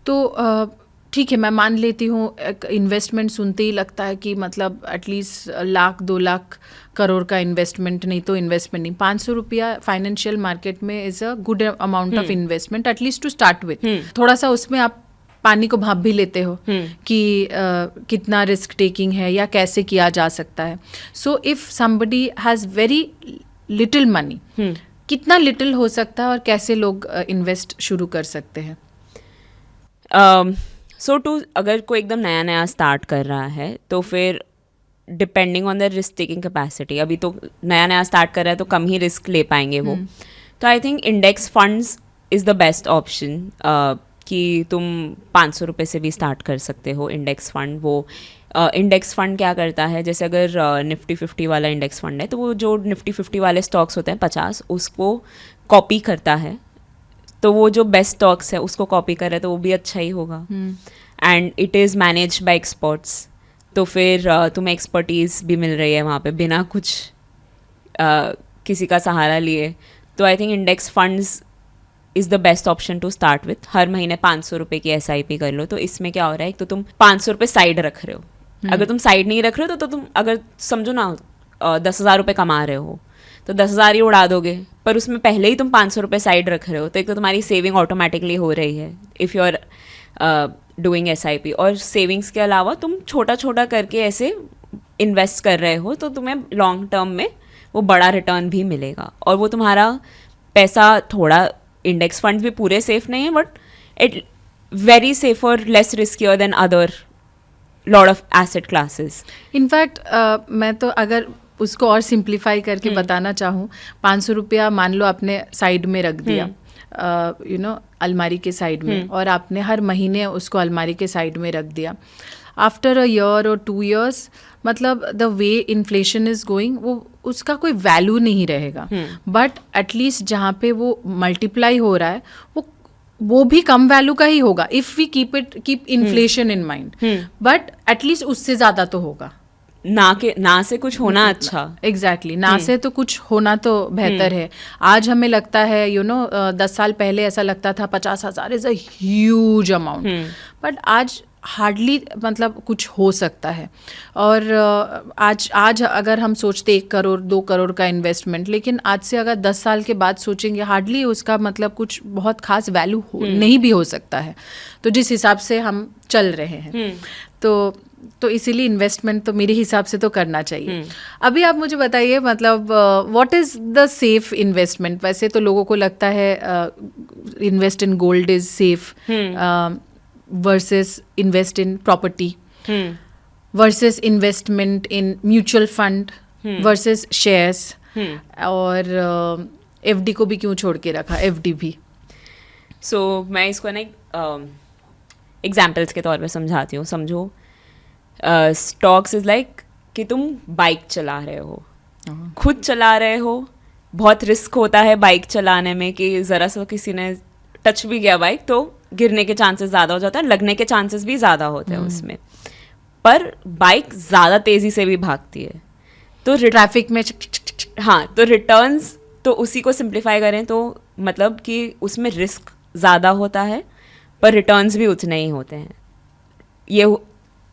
तो ठीक है, मैं मान लेती हूँ इन्वेस्टमेंट सुनते ही लगता है कि मतलब एटलीस्ट लाख 2 लाख करोड़ का इन्वेस्टमेंट, नहीं तो इन्वेस्टमेंट नहीं, 500 रुपया फाइनेंशियल मार्केट में is a good amount of investment at least to start with. थोड़ा सा उसमें आप पानी को भाप भी लेते हो कि कितना रिस्क टेकिंग है या कैसे किया जा सकता है। So if somebody has very little money, कितना लिटिल हो सकता है और कैसे लोग इन्वेस्ट शुरू कर सकते हैं? सो टू अगर कोई एकदम नया नया स्टार्ट कर रहा है तो फिर depending on the risk taking capacity, अभी तो नया नया स्टार्ट कर रहा है तो कम ही रिस्क ले पाएंगे वो, तो I think index funds is the best option कि तुम 500 रुपये से भी स्टार्ट कर सकते हो इंडेक्स फंड। वो इंडेक्स फंड क्या करता है, जैसे अगर निफ्टी 50 वाला इंडेक्स फंड है तो वो जो निफ्टी 50 वाले स्टॉक्स होते हैं 50, उसको कॉपी करता है, तो वो जो बेस्ट स्टॉक्स है उसको कॉपी कर रहे हैं तो वो भी अच्छा ही होगा। And it is manage by experts, तो फिर तुम्हें एक्सपर्टीज़ भी मिल रही है वहाँ पे बिना कुछ किसी का सहारा लिए। तो I think index funds is the best option to start with. हर महीने 500 रुपये की SIP कर लो, तो इसमें क्या हो रहा है, तो तुम 500 रुपये साइड रख रहे हो। अगर तुम साइड नहीं रख रहे हो तो तुम अगर समझो ना 10,000 रुपये कमा रहे हो तो 10,000 ही उड़ा दोगे, पर उसमें पहले ही तुम 500 रुपये साइड रख रहे हो, तो एक तो तुम्हारी सेविंग ऑटोमेटिकली हो रही है if you are doing SIP। और सेविंग्स के अलावा तुम छोटा छोटा करके ऐसे इन्वेस्ट कर रहे हो तो तुम्हें लॉन्ग टर्म में वो बड़ा रिटर्न भी मिलेगा। और वो तुम्हारा पैसा थोड़ा, इंडेक्स फंड्स भी पूरे सेफ नहीं है but it very safer, less riskier than other lot of asset classes. In fact मैं तो अगर उसको और सिंप्लीफाई करके बताना चाहूँ, 500 रुपया मान लो आपने साइड में रख दिया, अलमारी के साइड में, और आपने हर महीने उसको अलमारी के साइड में रख दिया। आफ्टर अ ईयर और 2 years, मतलब the way inflation is going, वो उसका कोई वैल्यू नहीं रहेगा, बट एटलीस्ट जहाँ पे वो मल्टीप्लाई हो रहा है वो भी कम वैल्यू का ही होगा if we keep inflation in mind, but at least उससे ज़्यादा तो होगा ना से कुछ होना अच्छा। एग्जैक्टली, ना से तो कुछ होना तो बेहतर है। आज हमें लगता है 10 साल पहले ऐसा लगता था 50,000 is a huge amount, but आज हार्डली मतलब कुछ हो सकता है। और आज अगर हम सोचते 1 करोड़ 2 करोड़ का इन्वेस्टमेंट, लेकिन आज से अगर 10 साल के बाद सोचेंगे हार्डली उसका मतलब कुछ बहुत खास वैल्यू नहीं भी हो सकता है। तो जिस हिसाब से हम चल रहे हैं तो इसीलिए इन्वेस्टमेंट तो मेरे हिसाब से तो करना चाहिए। अभी आप मुझे बताइए, मतलब what is the safe investment? वैसे तो लोगों को लगता है invest in gold is safe versus invest in property versus investment in mutual fund versus shares, और FD को भी क्यों छोड़ के रखा, FD भी। सो मैं इसको ना एग्जाम्पल्स के तौर पे समझाती हूँ। समझो स्टॉक्स इज़ लाइक कि तुम बाइक चला रहे हो, खुद चला रहे हो, बहुत रिस्क होता है बाइक चलाने में कि ज़रा सा किसी ने टच भी किया बाइक तो गिरने के चांसेस ज़्यादा हो जाता है, लगने के चांसेस भी ज़्यादा होते हैं उसमें, पर बाइक ज़्यादा तेज़ी से भी भागती है तो ट्रैफिक में हाँ, तो रिटर्न्स तो उसी को सिंप्लीफाई करें तो मतलब कि उसमें रिस्क ज़्यादा होता है पर रिटर्न्स भी उतने ही होते हैं। ये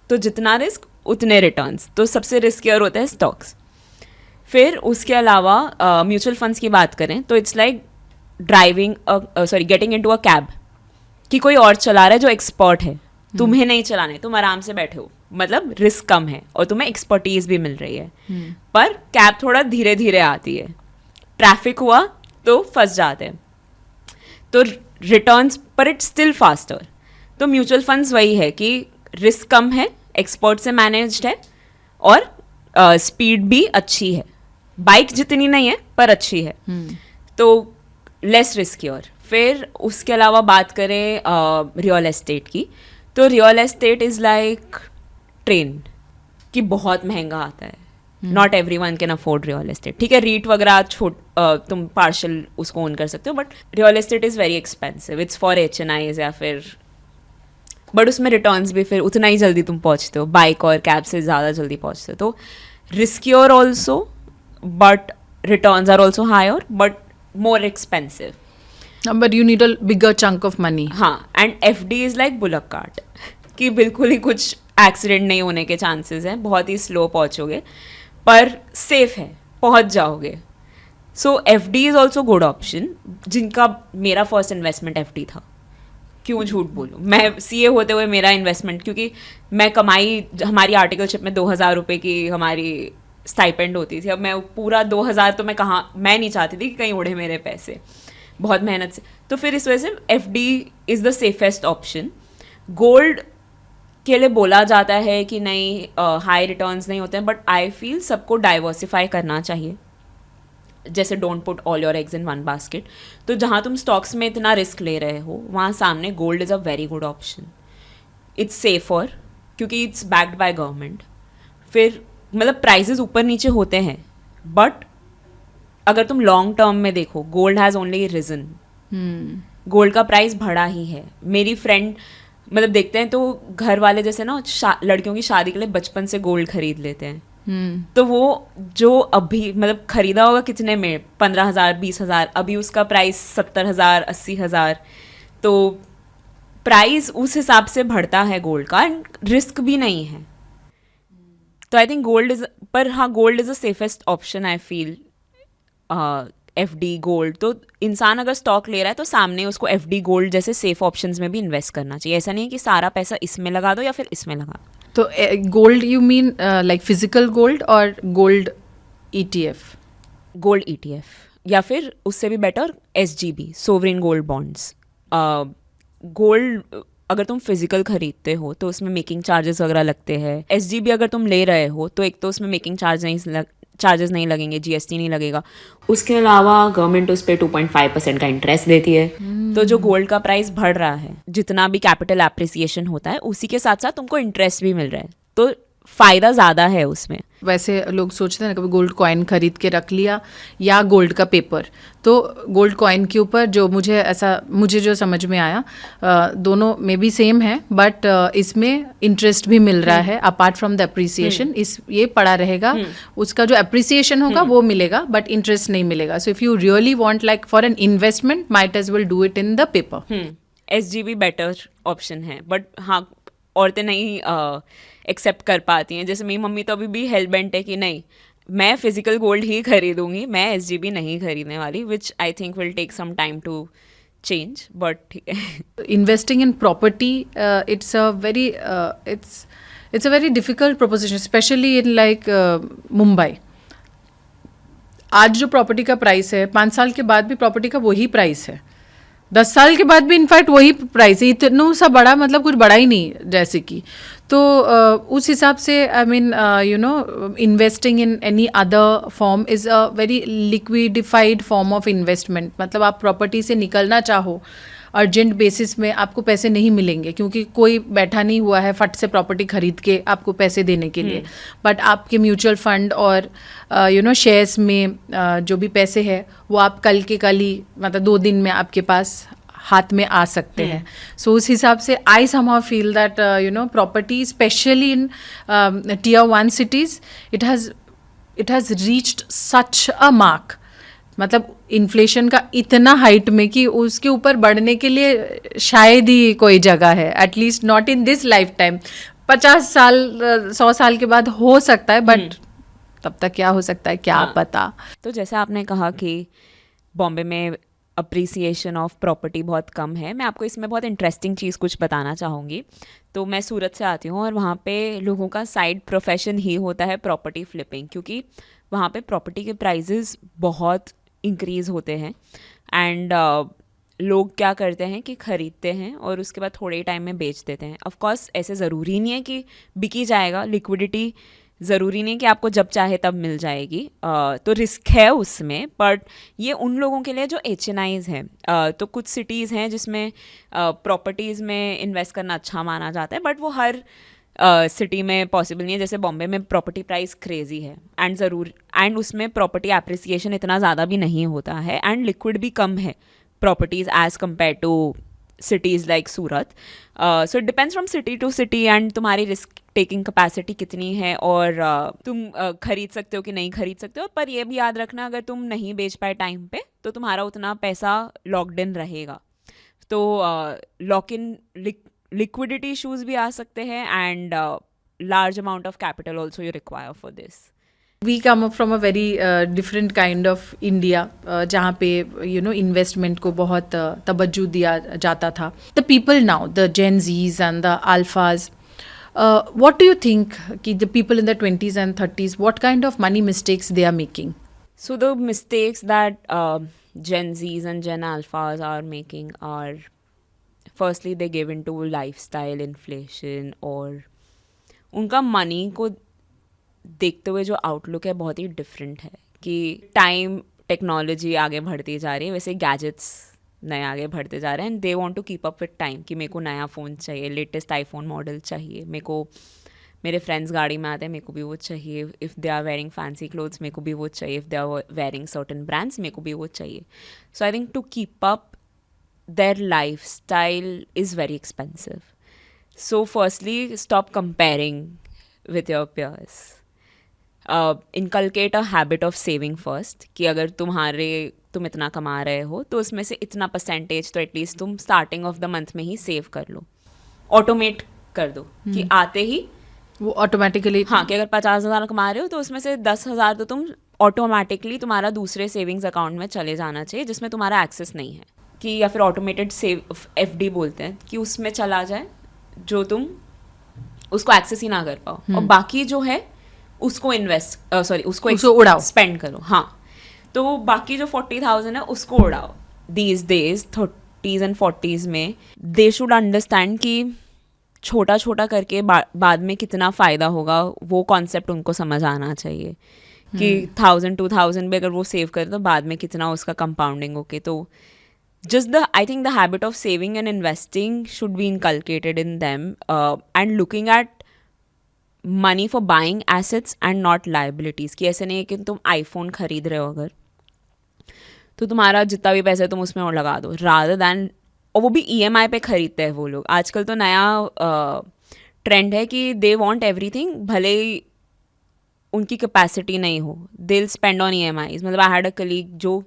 तो जितना रिस्क उतने रिटर्न्स, तो सबसे रिस्कियर होता है स्टॉक्स। फिर उसके अलावा म्यूचुअल फंड्स की बात करें तो it's like getting into a cab, कि कोई और चला रहा है जो एक्सपर्ट है, तुम्हें नहीं चलाने, तुम आराम से बैठे हो, मतलब रिस्क कम है और तुम्हें एक्सपर्टीज भी मिल रही है, पर कैब थोड़ा धीरे धीरे आती है, ट्रैफिक हुआ तो फंस जाते हैं, तो रिटर्न्स पर इट्स स्टिल फास्टर। तो म्यूचुअल फंड्स वही है कि रिस्क कम है, एक्सपर्ट से मैनेज्ड है और स्पीड भी अच्छी है, बाइक जितनी नहीं है पर अच्छी है, तो लेस रिस्कियर। फिर उसके अलावा बात करें रियल एस्टेट की, तो real estate is like train कि बहुत महंगा आता है, not every one can afford real estate. ठीक है, रीट वगैरह तुम पार्शल उसको ओन कर सकते हो, but real estate is very expensive, it's for HNIs या फिर, बट उसमें रिटर्न्स भी फिर उतना ही जल्दी तुम पहुंचते हो, बाइक और कैब से ज़्यादा जल्दी पहुंचते हो, तो riskier also but returns are also higher but more expensive. But you need a bigger chunk of money. हाँ, and FD is like bullock cart कि बिल्कुल ही कुछ एक्सीडेंट नहीं होने के चांसेस हैं, बहुत ही स्लो पहुंचोगे पर सेफ है, पहुंच जाओगे. So FD is also good option. जिनका मेरा फर्स्ट इन्वेस्टमेंट एफडी था, क्यों झूठ बोलूँ, मैं सीए होते हुए मेरा इन्वेस्टमेंट, क्योंकि मैं कमाई, हमारी आर्टिकलशिप में 2,000 रुपये की हमारी स्टाइपेंड होती थी. अब मैं पूरा 2,000 तो मैं नहीं चाहती थी कि कहीं उड़े मेरे पैसे, बहुत मेहनत से. तो फिर इस वजह से FD is the safest option. Gold के लिए बोला जाता है कि नहीं, हाई रिटर्न्स नहीं होते हैं, बट आई फील सबको डाइवर्सिफाई करना चाहिए. जैसे don't put all your eggs in one basket. तो जहाँ तुम स्टॉक्स में इतना रिस्क ले रहे हो, वहाँ सामने gold is a very good option. It's safer क्योंकि इट्स बैक्ड बाय गवर्नमेंट. फिर मतलब प्राइसेस ऊपर नीचे होते हैं, बट अगर तुम लॉन्ग टर्म में देखो, gold has only risen. Gold का प्राइस बढ़ा ही है. मेरी फ्रेंड मतलब देखते हैं तो घर वाले जैसे ना लड़कियों की शादी के लिए बचपन से गोल्ड खरीद लेते हैं. तो वो जो अभी मतलब खरीदा होगा कितने में, 15,000 20,000, अभी उसका प्राइस 70,000 80,000. तो प्राइस उस हिसाब से बढ़ता है गोल्ड का, एंड रिस्क भी नहीं है. तो आई थिंक गोल्ड इज, पर हाँ, gold is the safest option I feel. FD gold, तो इंसान अगर स्टॉक ले रहा है तो सामने उसको एफडी गोल्ड जैसे सेफ ऑप्शंस में भी इन्वेस्ट करना चाहिए. ऐसा नहीं है कि सारा पैसा इसमें लगा दो या फिर इसमें लगा दो. तो gold you mean like physical gold और गोल्ड ETF? गोल्ड ETF या फिर उससे भी better SGB, sovereign gold bonds. Gold अगर तुम फिजिकल खरीदते हो तो उसमें मेकिंग चार्जेस वगैरह लगते हैं. SGB अगर तुम ले रहे हो तो एक तो उसमें मेकिंग चार्जेस नहीं लगेंगे, GST नहीं लगेगा. उसके अलावा गवर्नमेंट उस पर 2.5% का इंटरेस्ट देती है. तो जो गोल्ड का प्राइस बढ़ रहा है, जितना भी कैपिटल एप्रिसिएशन होता है, उसी के साथ साथ तुमको इंटरेस्ट भी मिल रहा है, तो फ़ायदा ज़्यादा है उसमें. वैसे लोग सोचते हैं ना, कभी गोल्ड कॉइन खरीद के रख लिया या गोल्ड का पेपर. तो गोल्ड कॉइन के ऊपर जो मुझे जो समझ में आया, दोनों में भी सेम है, बट इसमें इंटरेस्ट भी मिल रहा है अपार्ट फ्रॉम द अप्रिसिएशन. ये पड़ा रहेगा, उसका जो अप्रिसिएशन होगा वो मिलेगा, बट इंटरेस्ट नहीं मिलेगा. So if you really want like for an investment, might as well do it in the paper. SGB better option है, बट हाँ, औरतें नहीं एक्सेप्ट कर पाती हैं. जैसे मेरी मम्मी तो अभी भी हेलबेंट है कि नहीं, मैं फिजिकल गोल्ड ही खरीदूंगी, मैं SGB नहीं खरीदने वाली, which I think will take some time to change, but ठीक है. Investing in property, it's a very difficult proposition, specially in like Mumbai. आज जो प्रॉपर्टी का प्राइस है, 5 साल के बाद भी प्रॉपर्टी का वही प्राइस है, 10 साल के बाद भी इनफैक्ट वही प्राइस है. इतना सा बड़ा, मतलब कुछ बड़ा ही नहीं जैसे कि. तो उस हिसाब से I mean you know, investing in any other form is a very liquefied form of investment. मतलब आप प्रॉपर्टी से निकलना चाहो, अर्जेंट बेसिस में आपको पैसे नहीं मिलेंगे, क्योंकि कोई बैठा नहीं हुआ है फट से प्रॉपर्टी खरीद के आपको पैसे देने के लिए. बट आपके म्यूचुअल फंड और यू नो शेयर्स में जो भी पैसे है, वो आप कल के कल ही, मतलब 2 दिन में आपके पास हाथ में आ सकते हैं. सो उस हिसाब से I somehow feel that you know, property specially in Tier 1 cities, it has reached such a mark. मतलब इन्फ्लेशन का इतना हाइट में कि उसके ऊपर बढ़ने के लिए शायद ही कोई जगह है, at least not in this life time. 50 साल 100 साल के बाद हो सकता है, बट तब तक क्या हो सकता है, क्या पता. तो जैसे आपने कहा कि बॉम्बे में अप्रिसिएशन ऑफ प्रॉपर्टी बहुत कम है, मैं आपको इसमें बहुत इंटरेस्टिंग चीज़ कुछ बताना चाहूँगी. तो मैं सूरत से आती हूँ और वहाँ पे लोगों का साइड प्रोफेशन ही होता है प्रॉपर्टी फ्लिपिंग, क्योंकि वहाँ पे प्रॉपर्टी के प्राइजेस बहुत इंक्रीज़ होते हैं. एंड लोग क्या करते हैं कि ख़रीदते हैं और उसके बाद थोड़े ही टाइम में बेच देते हैं. ऑफ कोर्स ऐसे ज़रूरी नहीं है कि बिकी जाएगा, लिक्विडिटी ज़रूरी नहीं कि आपको जब चाहे तब मिल जाएगी. तो रिस्क है उसमें, बट ये उन लोगों के लिए जो HNIs हैं. तो कुछ सिटीज़ हैं जिसमें प्रॉपर्टीज़ में इन्वेस्ट करना अच्छा माना जाता है, बट वो हर सिटी में पॉसिबल नहीं है. जैसे बॉम्बे में प्रॉपर्टी प्राइस क्रेजी है, एंड उसमें प्रॉपर्टी एप्रिसिएशन इतना ज़्यादा भी नहीं होता है, एंड लिक्विड भी कम है properties as compare to cities like Surat. So it depends from city to city and तुम्हारी रिस्क टेकिंग कैपेसिटी कितनी है, और तुम खरीद सकते हो कि नहीं खरीद सकते हो. पर ये भी याद रखना, अगर तुम नहीं बेच पाए टाइम पे तो तुम्हारा उतना पैसा लॉक्ड इन रहेगा. तो लॉक इन लिक्विडिटी इशूज भी आ सकते हैं and large amount of capital also you require for this. We come up from a very different kind of India, जहाँ पे investment को बहुत तवज्जो दिया जाता था. The people now, the Gen Zs and the Alphas, what do you think कि the people in the 20s and 30s, what kind of money mistakes they are making? So the mistakes that Gen Zs and Gen Alphas are making are, firstly they give into lifestyle inflation, और उनका money को देखते हुए जो outlook है बहुत ही different है कि टाइम टेक्नोलॉजी आगे बढ़ती जा रही है, वैसे गैजेट्स नए आगे बढ़ते जा रहे हैं and they want to keep up with time कि मेरे को नया फ़ोन चाहिए, लेटेस्ट आईफोन मॉडल चाहिए, मेरे को मेरे फ्रेंड्स गाड़ी में आते हैं मेरे को भी वो चाहिए, if they are wearing fancy clothes मेरे को भी वो चाहिए, if they are wearing certain brands मेरे को भी वो चाहिए. So I think to keep up their lifestyle is very expensive. So firstly, stop comparing with your peers. Inculcate a habit of saving first, कि अगर तुम इतना कमा रहे हो तो उसमें से इतना परसेंटेज तो एटलीस्ट तुम स्टार्टिंग ऑफ द मंथ में ही सेव कर लो, ऑटोमेट कर दो कि आते ही वो ऑटोमेटिकली. हाँ, कि अगर 50,000 कमा रहे हो तो उसमें से 10,000 तो तुम ऑटोमेटिकली तुम्हारा दूसरे सेविंग्स अकाउंट में चले जाना चाहिए जिसमें तुम्हारा एक्सेस नहीं है, कि या फिर ऑटोमेटेड सेव FD बोलते हैं, कि उसमें चला जाए जो तुम उसको एक्सेस ही ना कर पाओ, और बाकी जो है उसको उसको उड़ाओ, स्पेंड करो. हाँ, तो बाकी जो 40,000 है उसको उड़ाओ. These days 30s and 40s में दे शुड अंडरस्टैंड कि छोटा छोटा करके बाद में कितना फ़ायदा होगा, वो कॉन्सेप्ट उनको समझ आना चाहिए कि 1,000-2,000 भी अगर वो सेव करे तो बाद में कितना उसका कंपाउंडिंग होके. तो just I think the habit of saving and investing should be inculcated in them, and looking at money for buying assets and not liabilities. कि ऐसे नहीं है कि तुम आईफोन खरीद रहे हो अगर तो तुम्हारा जितना भी पैसा है तुम उसमें और लगा दो, rather than, और वो भी EMI पे खरीदते हैं वो लोग. आजकल तो नया ट्रेंड है कि they want everything, भले ही उनकी कैपेसिटी नहीं हो, they'll spend on EMIs. मतलब I had a colleague जो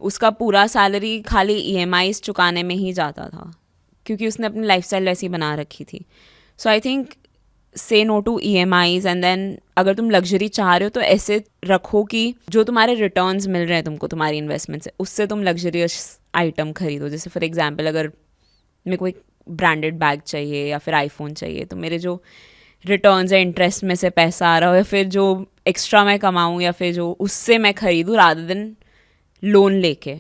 उसका पूरा सैलरी खाली EMIs चुकाने में ही जाता था क्योंकि उसने अपनी लाइफस्टाइल ऐसी बना रखी थी. So I think say no to EMIs, and then अगर तुम लग्जरी चाह रहे हो तो ऐसे रखो कि जो तुम्हारे रिटर्न्स मिल रहे हैं तुमको तुम्हारी इन्वेस्टमेंट से, उससे तुम लग्जरियस आइटम खरीदो. जैसे फॉर एग्जांपल अगर मेरे को एक ब्रांडेड बैग चाहिए या फिर आईफोन चाहिए, तो मेरे जो रिटर्न्स है इंटरेस्ट में से पैसा आ रहा हो या फिर जो एक्स्ट्रा मैं कमाऊँ या फिर जो उससे मैं खरीदूँ रादर देन लोन लेके.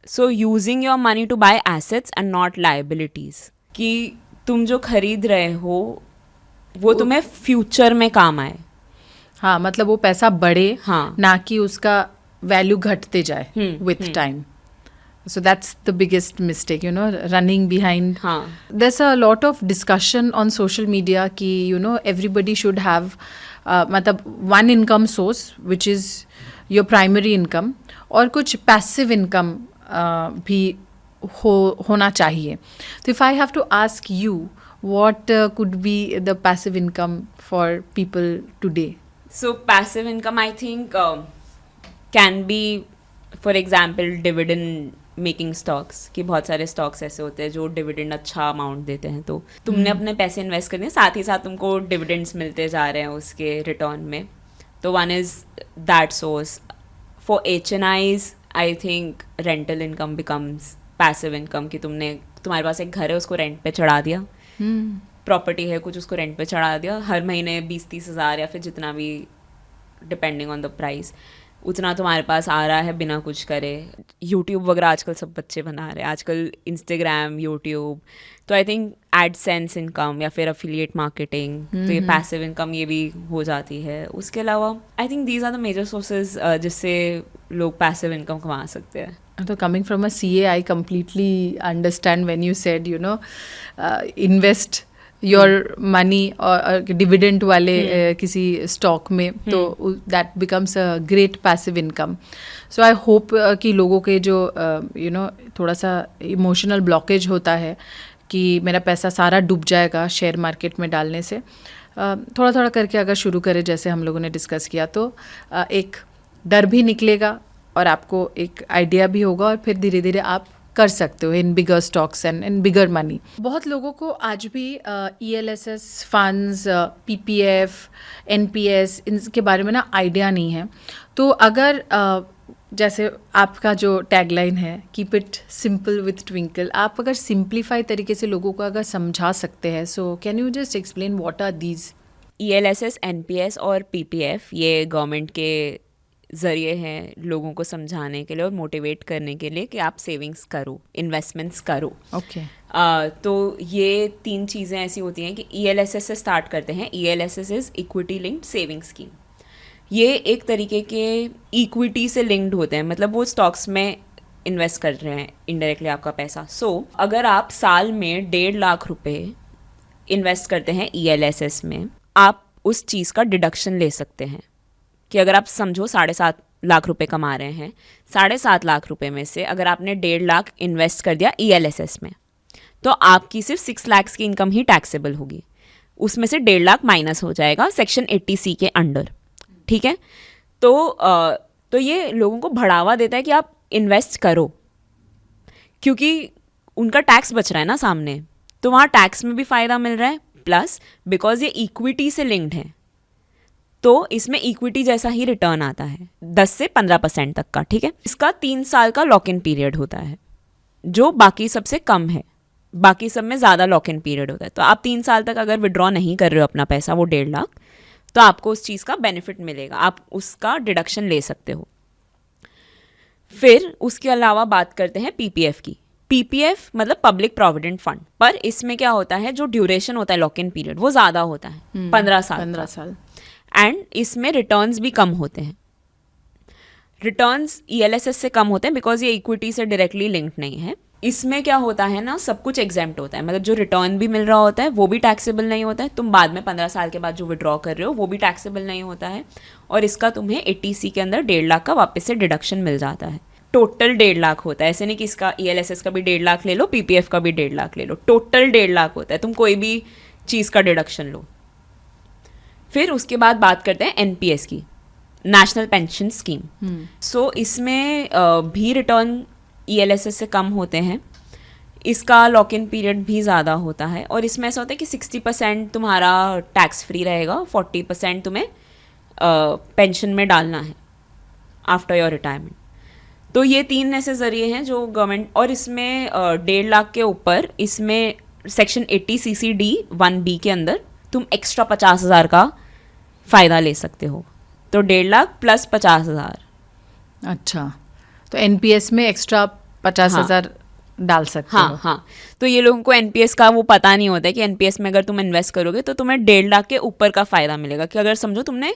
So using your money to buy assets and not liabilities, कि तुम जो खरीद रहे हो वो तुम्हें फ्यूचर में काम आए. हाँ, मतलब वो पैसा बढ़े, हाँ, ना कि उसका वैल्यू घटते जाए with time. So that's the biggest mistake, running behind. हाँ. There's a lot of discussion on social media कि everybody should have मतलब one income source which is your primary income, और कुछ पैसिव इनकम भी होना चाहिए. तो if I have to ask you, what could be the passive income for people today? So passive income I think can be for example dividend making stocks, कि बहुत सारे stocks ऐसे होते हैं जो डिविडेंड अच्छा अमाउंट देते हैं, तो तुमने अपने पैसे इन्वेस्ट करने साथ ही साथ तुमको डिविडेंड्स मिलते जा रहे हैं उसके रिटर्न में. तो one is that source. For HNIs, I think rental income becomes passive income, कि तुम्हारे पास एक घर है उसको रेंट पे चढ़ा दिया, प्रॉपर्टी है कुछ उसको रेंट पे चढ़ा दिया, हर महीने 20-30 हज़ार या फिर जितना भी डिपेंडिंग ऑन द प्राइस उतना तुम्हारे पास आ रहा है बिना कुछ करे. यूट्यूब वगैरह आजकल सब बच्चे बना रहे हैं, आजकल इंस्टाग्राम, यूट्यूब, तो आई थिंक एडसेंस इनकम या फिर अफिलिएट मार्केटिंग, तो ये पैसिव इनकम ये भी हो जाती है. उसके अलावा I think these are the major sources जिससे लोग पैसिव इनकम कमा सकते हैं. तो coming from a CA, I completely understand when you said invest your money और डिविडेंड वाले किसी स्टॉक में, तो that becomes a great passive income. So I hope कि लोगों के जो थोड़ा सा इमोशनल ब्लॉकेज होता है कि मेरा पैसा सारा डूब जाएगा शेयर मार्केट में डालने से, थोड़ा थोड़ा करके अगर शुरू करें जैसे हम लोगों ने डिस्कस किया तो एक डर भी निकलेगा और आपको एक आइडिया भी होगा और फिर धीरे धीरे आप कर सकते हो in bigger stocks and in bigger money. बहुत लोगों को आज भी ELSS फंड्स, PPF, NPS इनके बारे में ना आइडिया नहीं है। तो अगर जैसे आपका जो टैगलाइन है keep it simple with twinkle, आप अगर सिंप्लीफाई तरीके से लोगों को अगर समझा सकते हैं, so can you just explain what are these? ELSS, NPS और PPF ये गवर्नमेंट के ज़रिए हैं लोगों को समझाने के लिए और मोटिवेट करने के लिए कि आप सेविंग्स करो, इन्वेस्टमेंट्स करो। ओके। तो ये 3 चीज़ें ऐसी होती हैं कि ELSS से स्टार्ट करते हैं। ELSS is equity linked saving scheme. ये एक तरीके के इक्विटी से लिंक्ड होते हैं, मतलब वो स्टॉक्स में इन्वेस्ट कर रहे हैं इनडायरेक्टली आपका पैसा। अगर आप साल में 1.5 लाख रुपए इन्वेस्ट करते हैं ELSS में, आप उस चीज़ का डिडक्शन ले सकते हैं कि अगर आप समझो 7.5 लाख रुपए कमा रहे हैं, 7.5 लाख रुपए में से अगर आपने 1.5 लाख इन्वेस्ट कर दिया ELSS में, तो आपकी सिर्फ 6 लाख की इनकम ही टैक्सेबल होगी। उसमें से 1.5 लाख माइनस हो जाएगा सेक्शन 80C के अंडर, ठीक है। तो ये लोगों को बढ़ावा देता है कि आप इन्वेस्ट करो, क्योंकि उनका टैक्स बच रहा है ना सामने, तो वहाँ टैक्स में भी फ़ायदा मिल रहा है, प्लस बिकॉज ये इक्विटी से लिंक्ड है तो इसमें इक्विटी जैसा ही रिटर्न आता है 10 से 15% तक का, ठीक है। इसका 3 साल का लॉक इन पीरियड होता है जो बाकी सबसे कम है, बाकी सब में ज़्यादा लॉक इन पीरियड होता है। तो आप 3 साल तक अगर विड्रॉ नहीं कर रहे हो अपना पैसा, वो 1.5 लाख, तो आपको उस चीज़ का बेनिफिट मिलेगा, आप उसका डिडक्शन ले सकते हो। फिर उसके अलावा बात करते हैं PPF की। PPF मतलब पब्लिक प्रोविडेंट फंड, पर इसमें क्या होता है, जो ड्यूरेशन होता है लॉक इन पीरियड वो ज़्यादा होता है, 15 साल। एंड इसमें रिटर्न्स भी कम होते हैं। रिटर्न्स ELSS से कम होते हैं बिकॉज ये इक्विटी से डायरेक्टली लिंक्ड नहीं है। इसमें क्या होता है ना, सब कुछ एग्जेम्प्ट होता है, मतलब जो रिटर्न भी मिल रहा होता है वो भी टैक्सेबल नहीं होता है। तुम बाद में 15 साल के बाद जो विड्रॉ कर रहे हो वो भी टैक्सेबल नहीं होता है, और इसका तुम्हें 80C के अंदर 1.5 लाख का वापस से डिडक्शन मिल जाता है। टोटल 1.5 लाख होता है, ऐसे नहीं कि इसका ELSS का भी 1.5 लाख ले लो, PPF का भी 1.5 लाख ले लो, टोटल 1.5 लाख होता है, तुम कोई भी चीज़ का डिडक्शन लो। फिर उसके बाद बात करते हैं NPS की, नेशनल पेंशन स्कीम। इसमें भी रिटर्न ELSS से कम होते हैं, इसका लॉक इन पीरियड भी ज़्यादा होता है, और इसमें ऐसा होता है कि 60% तुम्हारा टैक्स फ्री रहेगा, 40% तुम्हें पेंशन में डालना है आफ्टर योर रिटायरमेंट। तो ये 3 ऐसे ज़रिए हैं जो गवर्नमेंट, और इसमें 1.5 लाख के ऊपर इसमें सेक्शन 80CCD 1B के अंदर तुम एक्स्ट्रा 50,000 का फ़ायदा ले सकते हो, तो 1.5 लाख प्लस 50,000। अच्छा, तो NPS में एक्स्ट्रा 50,000 डाल सकते हो। हाँ, तो ये लोगों को NPS का वो पता नहीं होता है कि NPS में अगर तुम इन्वेस्ट करोगे तो तुम्हें 1.5 लाख के ऊपर का फ़ायदा मिलेगा। कि अगर समझो तुमने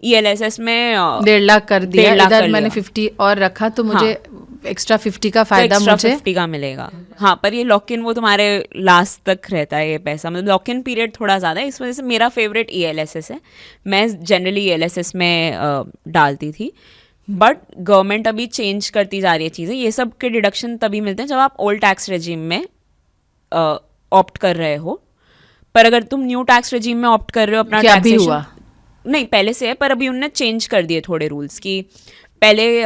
ELSS में 1.5 लाख कर दिया, इधर मैंने 50 और रखा, तो मुझे एक्स्ट्रा 50 का फायदा, तो मुझे 50 का मिलेगा। हाँ, पर ये लॉक इन वो तुम्हारे लास्ट तक रहता है ये पैसा, मतलब लॉक इन पीरियड थोड़ा ज़्यादा है। इस वजह से मेरा फेवरेट ELSS है, मैं जनरली ELSS में डालती थी, बट गवर्नमेंट अभी चेंज करती जा रही है चीज़ें। ये सब के डिडक्शन तभी मिलते हैं जब आप ओल्ड टैक्स रेजिम में ऑप्ट कर रहे हो, पर अगर तुम न्यू टैक्स रेजिम में ऑप्ट कर रहे हो अपना टैक्सेशन, हुआ नहीं पहले से है, पर अभी उन्होंने चेंज कर दिए थोड़े रूल्स कि पहले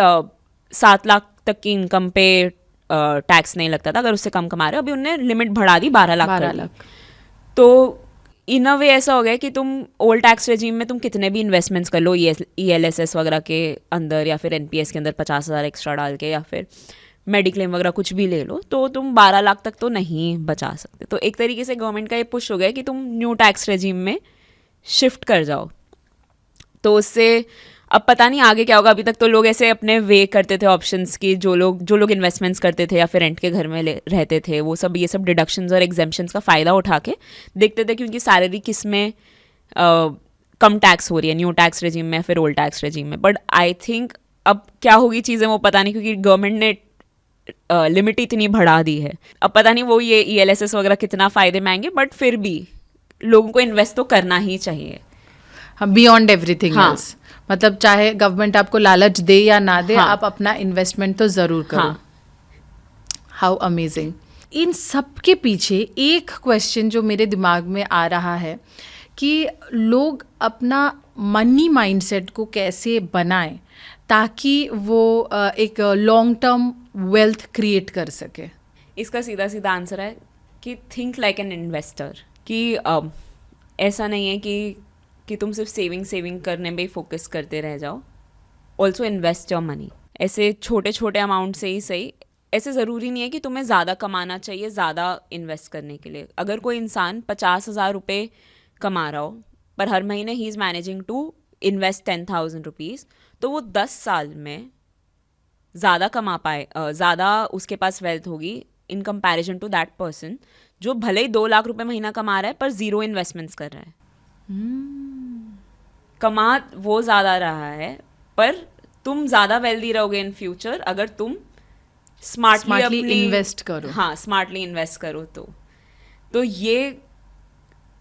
7 लाख तक की इनकम पे टैक्स नहीं लगता था अगर उससे कम कमा रहे हो, अभी उन्होंने लिमिट बढ़ा दी 12 लाख कर दी। तो इन अ वे ऐसा हो गया कि तुम ओल्ड टैक्स रेजिम में तुम कितने भी इन्वेस्टमेंट्स कर लो ELSS वगैरह के अंदर या फिर NPS के अंदर 50,000 एक्स्ट्रा डाल के या फिर मेडिक्लेम वगैरह कुछ भी ले लो, तो तुम 12 लाख तक तो नहीं बचा सकते। तो एक तरीके से गवर्नमेंट का ये पुश हो गया कि तुम न्यू टैक्स रेजिम में शिफ्ट कर जाओ। तो उससे अब पता नहीं आगे क्या होगा। अभी तक तो लोग ऐसे अपने वे करते थे ऑप्शंस की, जो लोग इन्वेस्टमेंट्स करते थे या फिर रेंट के घर में रहते थे, वो सब ये सब डिडक्शंस और एग्जेम्पशंस का फ़ायदा उठा के देखते थे, क्योंकि सैलरी किस में कम टैक्स हो रही है, न्यू टैक्स रेजिम में फिर ओल्ड टैक्स रेजिम में। बट आई थिंक अब क्या होगी चीज़ें वो पता नहीं, क्योंकि गवर्नमेंट ने लिमिट इतनी बढ़ा दी है। अब पता नहीं वो ये ELSS वगैरह कितना फ़ायदे में आएंगे, बट फिर भी लोगों को इन्वेस्ट तो करना ही चाहिए। हाँ, बियॉन्ड एवरीथिंग एल्स, मतलब चाहे गवर्नमेंट आपको लालच दे या ना दे, आप अपना इन्वेस्टमेंट तो ज़रूर करो। How amazing. इन सब के पीछे एक क्वेश्चन जो मेरे दिमाग में आ रहा है कि लोग अपना मनी माइंडसेट को कैसे बनाएं ताकि वो एक लॉन्ग टर्म वेल्थ क्रिएट कर सके? इसका सीधा सीधा आंसर है कि थिंक लाइक एन इन्वेस्टर। कि ऐसा नहीं है कि तुम सिर्फ सेविंग करने में ही फोकस करते रह जाओ। Also invest your money. ऐसे छोटे छोटे अमाउंट से ही सही, ऐसे ज़रूरी नहीं है कि तुम्हें ज़्यादा कमाना चाहिए ज़्यादा इन्वेस्ट करने के लिए। अगर कोई इंसान 50,000 रुपये कमा रहा हो पर हर महीने ही is managing to invest 10,000 rupees, तो वो 10 साल में ज़्यादा कमा पाए, ज़्यादा उसके पास वेल्थ होगी in comparison to that person जो भले ही 2 लाख रुपए महीना कमा रहा है पर ज़ीरो इन्वेस्टमेंट्स कर रहा है। कमा वो ज़्यादा रहा है पर तुम ज़्यादा वेल्दी रहोगे इन फ्यूचर अगर तुम स्मार्टली इन्वेस्ट करो। हाँ, स्मार्टली इन्वेस्ट करो। तो ये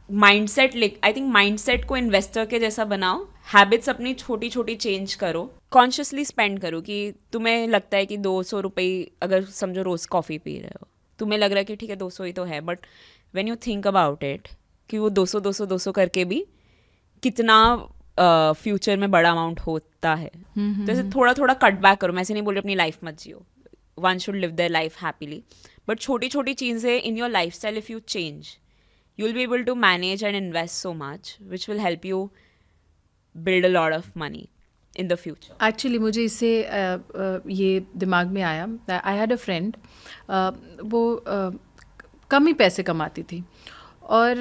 माइंडसेट, आई थिंक माइंडसेट को इन्वेस्टर के जैसा बनाओ। हैबिट्स अपनी छोटी छोटी चेंज करो, कॉन्शियसली स्पेंड करो। कि तुम्हें लगता है कि 200 रुपये, अगर समझो रोज़ कॉफ़ी पी रहे हो, तुम्हें लग रहा है कि ठीक है 200 ही तो है, but when you think about it कि वो 200 करके भी कितना फ्यूचर में बड़ा अमाउंट होता है। तो ऐसे थोड़ा थोड़ा कट बैक करो। मैं ऐसे नहीं बोल रही अपनी लाइफ मत जियो, one should live their life happily, but छोटी छोटी चीज़ें in your life style if you change, you will be able to manage and invest so much which will help you build a lot of money in the future. Actually मुझे इससे ये दिमाग में आया, I had a friend, वो कम ही पैसे कमाती थी और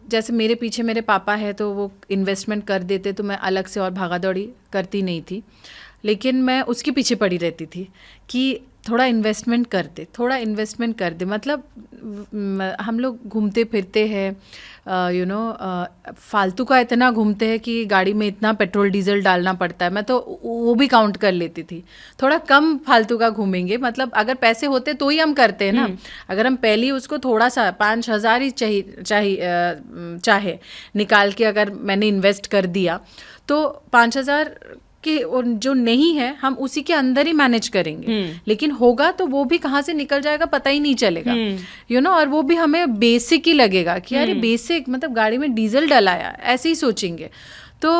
जैसे मेरे पीछे मेरे पापा है तो वो इन्वेस्टमेंट कर देते तो मैं अलग से और भागा दौड़ी करती नहीं थी, लेकिन मैं उसके पीछे पड़ी रहती थी कि थोड़ा इन्वेस्टमेंट कर दे। मतलब हम लोग घूमते फिरते हैं, फालतू का इतना घूमते हैं कि गाड़ी में इतना पेट्रोल डीजल डालना पड़ता है। मैं तो वो भी काउंट कर लेती थी, थोड़ा कम फालतू का घूमेंगे। मतलब अगर पैसे होते तो ही हम करते हैं ना। अगर हम पहले उसको थोड़ा सा 5,000 ही चाहे निकाल के अगर मैंने इन्वेस्ट कर दिया तो 5,000 कि जो नहीं है हम उसी के अंदर ही मैनेज करेंगे, लेकिन होगा तो वो भी कहाँ से निकल जाएगा पता ही नहीं चलेगा। और वो भी हमें बेसिक ही लगेगा कि अरे बेसिक मतलब गाड़ी में डीजल डलाया, ऐसे ही सोचेंगे। तो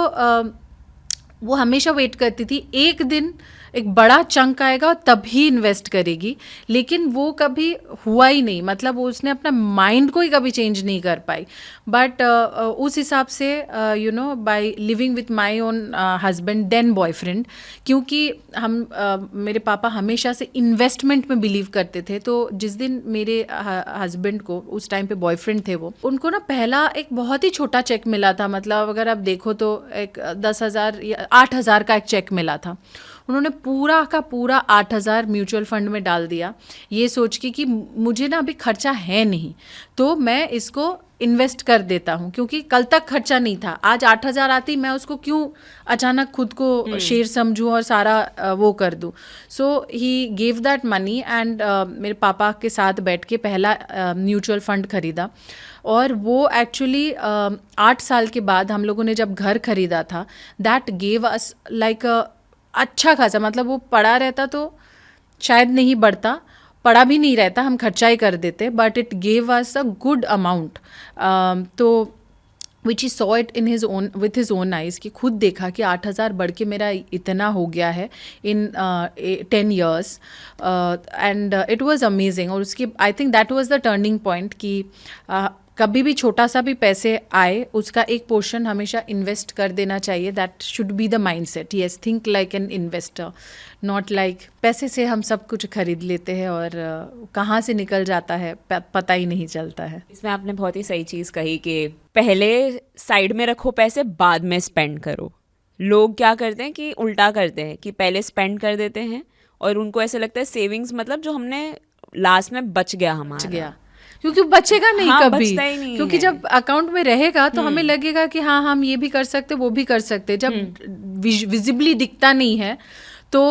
वो हमेशा वेट करती थी एक दिन एक बड़ा चंक आएगा और तभी इन्वेस्ट करेगी, लेकिन वो कभी हुआ ही नहीं। मतलब उसने अपना माइंड को ही कभी चेंज नहीं कर पाई। बट उस हिसाब से by living with my own husband then boyfriend, क्योंकि हम मेरे पापा हमेशा से इन्वेस्टमेंट में बिलीव करते थे। तो जिस दिन मेरे हस्बैंड को, उस टाइम पे बॉयफ्रेंड थे वो, उनको ना पहला एक बहुत ही छोटा चेक मिला था। मतलब अगर आप देखो तो एक 10,000 या 8,000 का एक चेक मिला था। उन्होंने पूरा का पूरा 8,000 म्यूचुअल फंड में डाल दिया, ये सोच के कि मुझे ना अभी खर्चा है नहीं तो मैं इसको इन्वेस्ट कर देता हूँ, क्योंकि कल तक खर्चा नहीं था। आज 8,000 आती, मैं उसको क्यों अचानक खुद को शेर समझूँ और सारा वो कर दूँ। So he gave that money and मेरे पापा के साथ बैठ के पहला म्यूचुअल फंड खरीदा। और वो एक्चुअली 8 साल के बाद हम लोगों ने जब घर खरीदा था, दैट गेव अस लाइक अच्छा खासा, मतलब वो पड़ा रहता तो शायद नहीं बढ़ता, पड़ा भी नहीं रहता, हम खर्चा ही कर देते, but it gave us a good amount. तो which he saw it in his own with his own eyes, कि खुद देखा कि 8,000 बढ़ के मेरा इतना हो गया है इन 10 years and it was amazing. और उसकी I think that was the turning point कि कभी भी छोटा सा भी पैसे आए उसका एक पोर्शन हमेशा इन्वेस्ट कर देना चाहिए। That should be the mindset. Yes, think like an investor, not like पैसे से हम सब कुछ खरीद लेते हैं और कहाँ से निकल जाता है पता ही नहीं चलता है। इसमें आपने बहुत ही सही चीज़ कही कि पहले साइड में रखो पैसे, बाद में स्पेंड करो। लोग क्या करते हैं कि उल्टा करते हैं कि पहले स्पेंड कर देते हैं और उनको ऐसे लगता है सेविंग्स मतलब जो हमने लास्ट में बच गया हमारा, क्योंकि बचेगा नहीं। हाँ, कभी नहीं क्योंकि जब अकाउंट में रहेगा तो हमें लगेगा कि हाँ हम ये भी कर सकते वो भी कर सकते। जब विजिबली दिखता नहीं है तो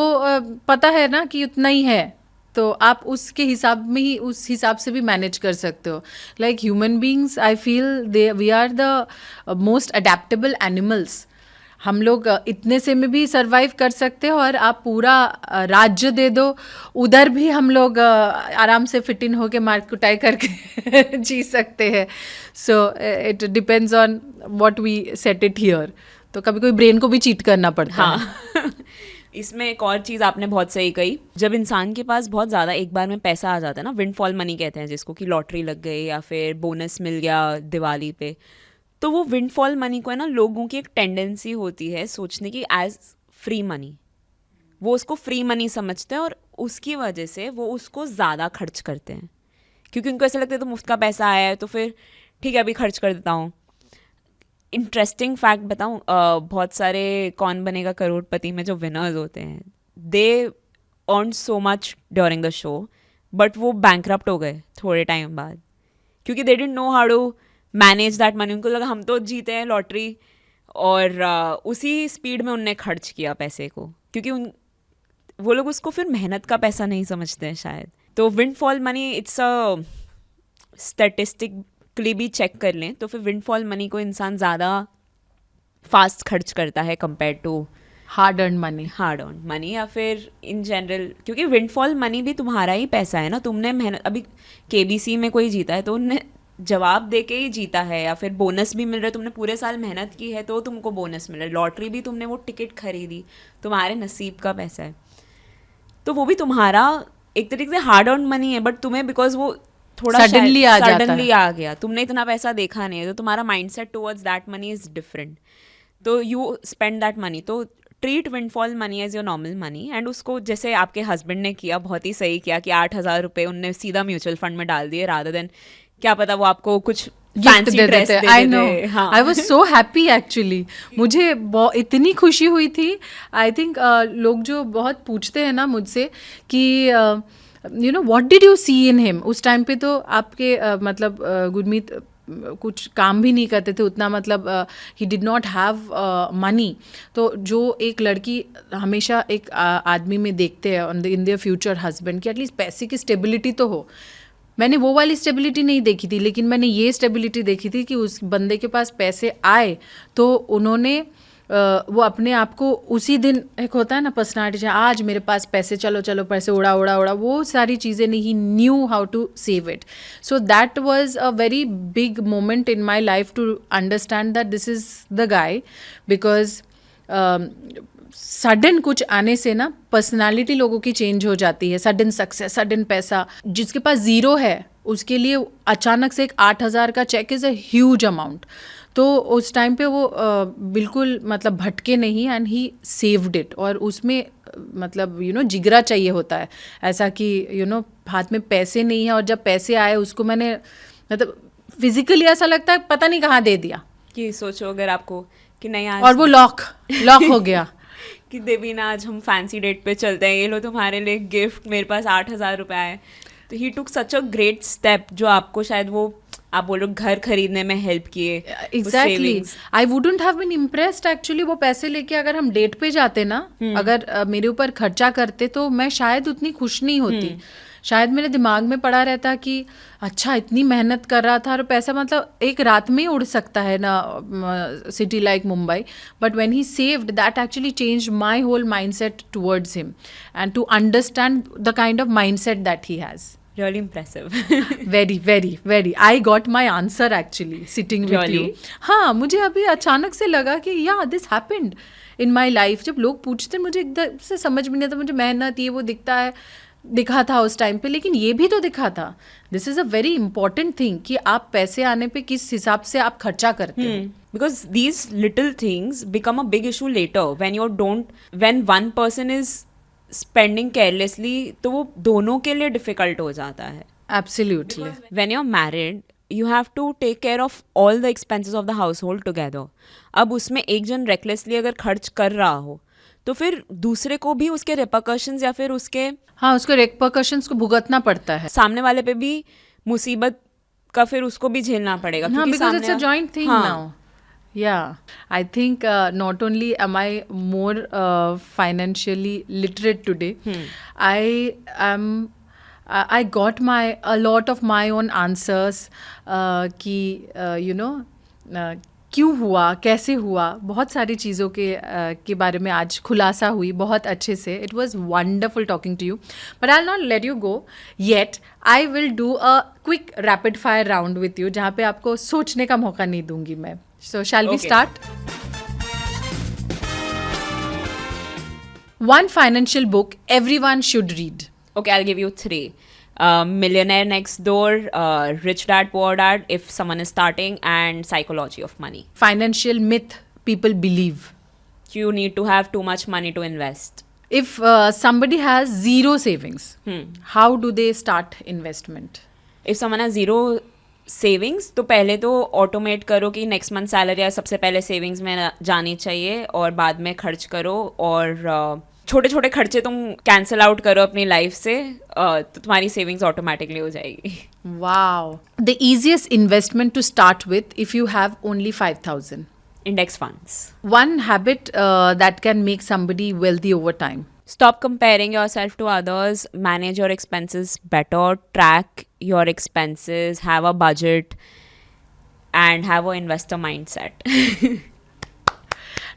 पता है ना कि उतना ही है, तो आप उसके हिसाब में ही उस हिसाब से भी मैनेज कर सकते हो। Like human beings, I feel we are the most adaptable animals. हम लोग इतने से में भी सरवाइव कर सकते हैं और आप पूरा राज्य दे दो, उधर भी हम लोग आराम से फिट इन होके मार कुटाई करके जी सकते हैं। So it depends on what we set it here. तो कभी कोई ब्रेन को भी चीट करना पड़ता है। हाँ इसमें एक और चीज़ आपने बहुत सही कही, जब इंसान के पास बहुत ज़्यादा एक बार में पैसा आ जाता है ना, विंडफॉल मनी कहते हैं जिसको, कि लॉटरी लग गई या फिर बोनस मिल गया दिवाली पे, तो वो विंडफॉल मनी को है ना, लोगों की एक टेंडेंसी होती है सोचने की एज फ्री मनी, वो उसको फ्री मनी समझते हैं और उसकी वजह से वो उसको ज़्यादा खर्च करते हैं, क्योंकि उनको ऐसा लगता है तो मुफ्त का पैसा आया है तो फिर ठीक है अभी खर्च कर देता हूँ। इंटरेस्टिंग फैक्ट बताऊँ, बहुत सारे कौन बनेगा करोड़पति में जो विनर्स होते हैं, they earn so much during the show, but वो बैंकरप्ट हो गए थोड़े टाइम बाद, क्योंकि they didn't know how to manage that money. उनको लगा हम तो जीते हैं लॉटरी, और उसी स्पीड में उनने खर्च किया पैसे को, क्योंकि वो लोग उसको फिर मेहनत का पैसा नहीं समझते हैं शायद। तो windfall money it's a statistically भी चेक कर लें तो फिर विंडफॉल मनी को इंसान ज़्यादा फास्ट खर्च करता है compare to hard earn money, या फिर इन जनरल, क्योंकि विंडफॉल मनी भी तुम्हारा ही पैसा है ना, तुमने मेहनत, अभी केबीसी में कोई जीता है तो उनने जवाब दे के ही जीता है, या फिर बोनस भी मिल रहा है, तुमने पूरे साल मेहनत की है तो तुमको बोनस मिल रहा है, लॉटरी भी तुमने वो टिकट खरीदी, तुम्हारे नसीब का पैसा है, तो वो भी तुम्हारा एक तरीके से हार्ड अर्न मनी है, बट तुम्हें बिकॉज वो थोड़ा सडनली आ गया, तुमने इतना पैसा देखा नहीं है, तो तुम्हारा mindset towards that money is different, तो यू स्पेंड दैट मनी। तो treat windfall money as your normal money, and उसको जैसे आपके हस्बैंड ने किया, बहुत ही सही किया कि 8,000 रुपये उनने सीधा म्यूचुअल फंड में डाल दिए, रादर देन क्या पता वो आपको कुछ fancy dress they I know, I was so happy actually, मुझे इतनी खुशी हुई थी। आई थिंक लोग जो बहुत पूछते हैं ना मुझसे कि you know what did you see in him, उस टाइम पे तो आपके मतलब गुरमीत कुछ काम भी नहीं करते थे उतना, मतलब he did not have money, तो जो एक लड़की हमेशा एक आदमी में देखते हैं इन देयर फ्यूचर हस्बैंड कि एटलीस्ट पैसे की स्टेबिलिटी तो हो, मैंने वो वाली स्टेबिलिटी नहीं देखी थी, लेकिन मैंने ये स्टेबिलिटी देखी थी कि उस बंदे के पास पैसे आए तो उन्होंने वो अपने आप को उसी दिन, एक होता है ना पर्सनालिटी, आज मेरे पास पैसे, चलो चलो पैसे उड़ा, वो सारी चीज़ें नहीं, he knew how to save it. So that was a very big moment in my life to understand that this is the guy, because sudden कुछ आने से ना पर्सनालिटी लोगों की चेंज हो जाती है, सडन सक्सेस, सडन पैसा, जिसके पास ज़ीरो है उसके लिए अचानक से एक 8,000 का cheque is a huge amount. तो उस टाइम पे वो बिल्कुल मतलब भटके नहीं, एंड ही सेव्ड इट, और उसमें मतलब यू नो जिगरा चाहिए होता है ऐसा कि यू नो हाथ में पैसे नहीं है, और जब पैसे आए उसको मैंने मतलब फिजिकली ऐसा लगता है पता नहीं कहाँ दे दिया, कि सोचो अगर आपको कि नहीं आज, और वो लॉक हो गया कि देवीना आज हम फैंसी डेट पे चलते हैं, ये लो तुम्हारे लिए गिफ्ट, मेरे पास 8,000 रुपये आए, तो ही टुक सच अ ग्रेट स्टेप जो आपको शायद वो आप बोलो घर खरीदने में हेल्प किए। Exactly, I wouldn't have been impressed actually, वो पैसे लेके अगर हम डेट पे जाते ना, अगर मेरे ऊपर खर्चा करते तो मैं शायद उतनी खुश नहीं होती, शायद मेरे दिमाग में पड़ा रहता कि अच्छा इतनी मेहनत कर रहा था और पैसा मतलब एक रात में ही उड़ सकता है ना, city like Mumbai, but when he saved that actually changed my whole mindset towards him, and to understand the kind of mindset that he has. Really impressive. very. I got my answer actually sitting with you. हाँ, मुझे अभी अचानक से लगा कि yeah, this happened in my life. जब लोग पूछते मुझे एकदम से समझ में नहीं आता, मुझे मेहनत ये वो दिखा था उस टाइम पे, लेकिन ये भी तो दिखा था। This is a very important thing कि आप पैसे आने पे किस हिसाब से आप खर्चा करते हो। Because these little things become a big issue later when one person is spending carelessly, तो वो दोनों के लिए डिफिकल्ट हो जाता है। Absolutely, when you are married you have to take care of all the expenses of the household together. अब उसमें एक जन रेकलेसली अगर खर्च कर रहा हो तो फिर दूसरे को भी उसके रिपरकशंस या फिर उसके उसके रिपरकशंस को भुगतना पड़ता है, सामने वाले पे भी मुसीबत का फिर उसको भी झेलना पड़ेगा, because it's a joint thing now. Yeah, I think not only am I more financially literate today, I got a lot of my own answers कि you know क्यों हुआ, कैसे हुआ, बहुत सारी चीज़ों के बारे में आज खुलासा हुई बहुत अच्छे से। It was wonderful talking to you, but I will not let you go yet. I will do a quick rapid fire round with you, जहाँ पे आपको सोचने का मौका नहीं दूंगी मैं। So shall we start? One financial book everyone should read. Okay, I'll give you three. Millionaire Next Door, Rich Dad Poor Dad, if someone is starting, and Psychology of Money. Financial myth people believe. You need to have too much money to invest. If somebody has zero savings, how do they start investment? If someone has zero savings तो पहले तो automate करो कि next month salary सबसे पहले savings में जानी चाहिए और बाद में खर्च करो, और छोटे छोटे खर्चे तुम कैंसिल आउट करो अपनी लाइफ से, तो तुम्हारी सेविंग्स ऑटोमेटिकली हो जाएगी. Wow. The easiest investment to start with if you have only 5,000. Index funds. One habit that can make somebody wealthy over time. Stop comparing yourself to others, manage your expenses better, track your expenses, have a budget, and have an investor mindset.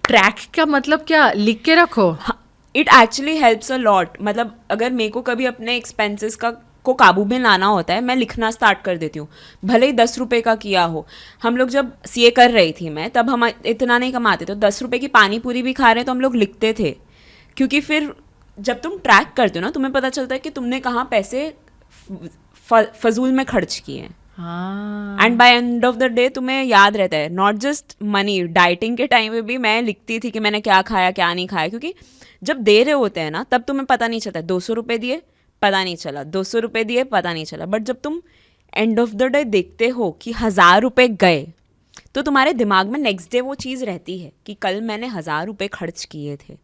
Track का मतलब क्या? लिख के रखो. It actually helps a lot. मतलब अगर मेरे को कभी अपने एक्सपेंसेस को काबू में लाना होता है, मैं लिखना स्टार्ट कर देती हूँ, भले ही 10 रुपये का किया हो. हम लोग जब सीए कर रही थी मैं, तब हम इतना नहीं कमाते थे, 10 रुपये की पानी पूरी भी खा रहे हैं तो हम लोग लिखते थे, क्योंकि फिर जब तुम ट्रैक करते हो ना, तुम्हें पता चलता है कि तुमने कहाँ पैसे फजूल में खर्च किए हैं. And by end of the day तुम्हें याद रहता है. नॉट जस्ट मनी, डाइटिंग के टाइम पे भी मैं लिखती थी कि मैंने क्या खाया क्या नहीं खाया, क्योंकि जब दे रहे होते हैं ना तब तुम्हें पता नहीं चलता. 200 रुपये दिए पता नहीं चला, 200 रुपये दिए पता नहीं चला, बट जब तुम एंड ऑफ द डे देखते हो कि 1000 रुपये गए, तो तुम्हारे दिमाग में नेक्स्ट डे वो चीज़ रहती है कि कल मैंने 1000 रुपये खर्च किए थे,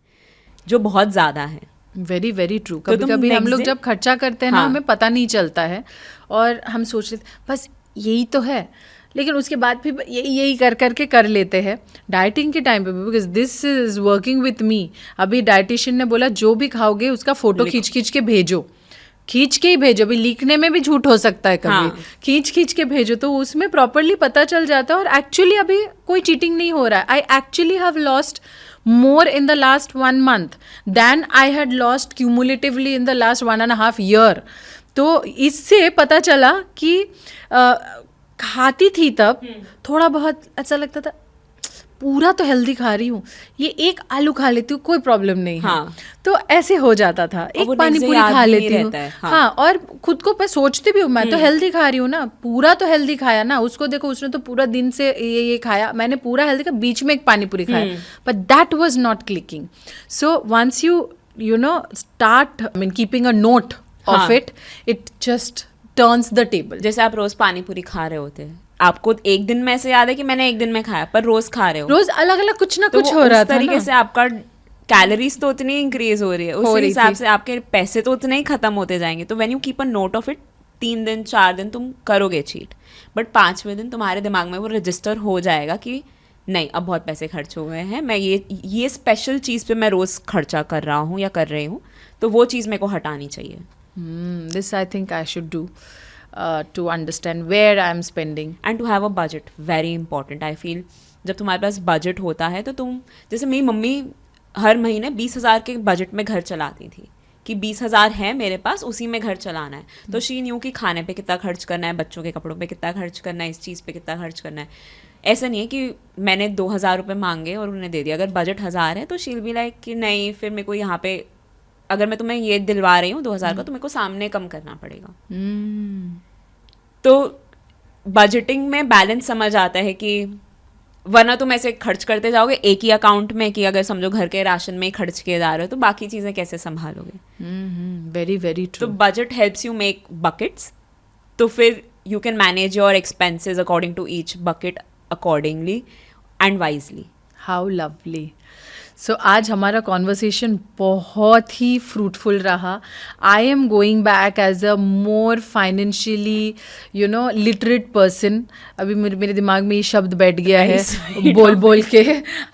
जो बहुत ज़्यादा है. Very very true. कभी कभी हम लोग जब खर्चा करते हैं ना, हमें पता नहीं चलता है और हम सोच लेते बस यही तो है, लेकिन उसके बाद फिर यही कर करके कर लेते हैं. डाइटिंग के टाइम पे because this is working with me. अभी डाइटिशियन ने बोला जो भी खाओगे उसका फोटो खींच खींच के भेजो, खींच के ही भेजो. अभी लिखने में भी झूठ हो सकता है कभी. खींच खींच के भेजो तो उसमें प्रॉपरली पता चल जाता है. और एक्चुअली अभी कोई चीटिंग नहीं हो रहा है. I actually have lost more in the last 1 month than I had lost cumulatively in the last 1.5 year. तो इससे पता चला कि खाती थी तब थोड़ा बहुत अच्छा लगता था, पूरा तो हेल्दी खा रही हूँ, ये एक आलू खा लेती हूँ कोई प्रॉब्लम नहीं है. तो ऐसे हो जाता था. एक पानी पूरी खा लेती हूँ. हाँ, और खुद को मैं सोचती भी हूँ मैं तो हेल्दी खा रही हूँ ना, पूरा तो हेल्दी खाया ना. उसको देखो, उसने तो पूरा दिन से ये खाया, मैंने पूरा हेल्दी खाया, बीच में एक पानी पूरी खाया, but that was not clicking. So once you know start keeping a note of it, it just turns the table. जैसे आप रोज पानी पूरी खा रहे होते हैं, आपको एक दिन में ऐसे याद है कि मैंने एक दिन में खाया, पर रोज खा रहे हो, रोज अलग अलग कुछ ना कुछ हो रहा था. तरीके से आपका कैलोरीज तो उतनी इंक्रीज हो रही है, उस हिसाब से आपके पैसे तो उतने ही खत्म होते जाएंगे. तो when you keep a note of it, 3 दिन 4 दिन तुम करोगे चीट, बट 5वें दिन तुम्हारे दिमाग में वो रजिस्टर हो जाएगा कि नहीं, अब बहुत पैसे खर्च हो गए हैं, मैं ये स्पेशल चीज़ पे मैं रोज खर्चा कर रहा हूँ या कर रही हूँ, तो वो चीज़ मेरे को हटानी चाहिए. This I think I should do to understand where I am spending. And to have a budget, very important I feel. जब तुम्हारे पास बजट होता है तो तुम, जैसे मेरी मम्मी हर महीने 20,000 के बजट में घर चलाती थी कि 20,000 है मेरे पास, उसी में घर चलाना है. तो शी न्यू कि खाने पे कितना खर्च करना है, बच्चों के कपड़ों पे कितना खर्च करना है, इस चीज़ पे कितना खर्च करना है. ऐसा नहीं है कि मैंने 2,000 रुपये मांगे और उन्हें दे दिया. अगर बजट 1000 है तो शील भी लाइक कि नहीं, फिर मेरे को यहाँ पे अगर मैं तुम्हें ये दिलवा रही हूँ 2000 का, तो मेरे को सामने कम करना पड़ेगा. तो बजटिंग में बैलेंस समझ आता है कि वरना तुम ऐसे खर्च करते जाओगे एक ही अकाउंट में कि अगर समझो घर के राशन में ही खर्च किए जा रहे हो तो बाकी चीज़ें कैसे संभालोगे. Very very true. तो budget helps you make buckets, तो फिर you can manage your expenses according to each bucket accordingly and wisely. How lovely. So आज हमारा कॉन्वर्सेशन बहुत ही फ्रूटफुल रहा. I am going back as a more financially literate person. अभी मेरे दिमाग में ये शब्द बैठ गया है बोल बोल के.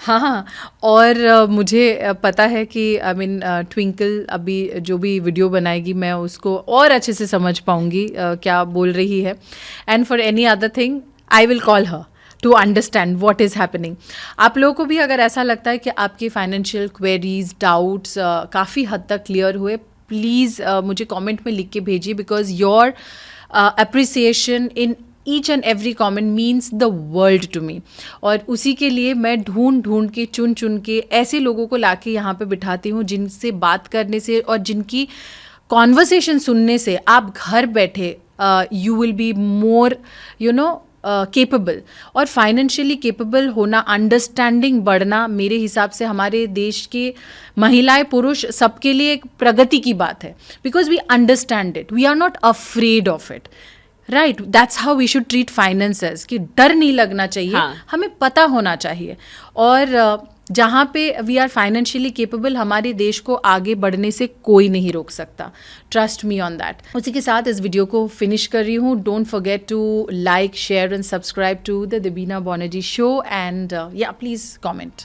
हाँ, और मुझे पता है कि ट्विंकल अभी जो भी वीडियो बनाएगी मैं उसको और अच्छे से समझ पाऊँगी क्या बोल रही है. And for any other thing I will call her to understand what is happening. आप लोगों को भी अगर ऐसा लगता है कि आपकी फाइनेंशियल क्वेरीज डाउट्स काफ़ी हद तक क्लियर हुए, प्लीज़ मुझे कमेंट में लिख के भेजिए, because your appreciation in each and every comment means the world to me. और उसी के लिए मैं ढूंढ के चुन के ऐसे लोगों को लाके यहाँ पे बिठाती हूँ जिनसे बात करने से और जिनकी कॉन्वर्सेशन सुनने से आप घर बैठे you will be more capable. और फाइनेंशियली केपेबल होना, अंडरस्टैंडिंग बढ़ना मेरे हिसाब से हमारे देश के महिलाएं पुरुष सबके लिए एक प्रगति की बात है, because we understand it, we are not afraid of it, right. That's how we should treat finances, कि डर नहीं लगना चाहिए, हाँ. हमें पता होना चाहिए। और जहाँ पे वी आर फाइनेंशियली केपेबल, हमारे देश को आगे बढ़ने से कोई नहीं रोक सकता। Trust me on that. उसी के साथ इस वीडियो को फिनिश कर रही हूँ। Don't forget to like, share and subscribe to the Debina Banerjee show, and yeah please comment.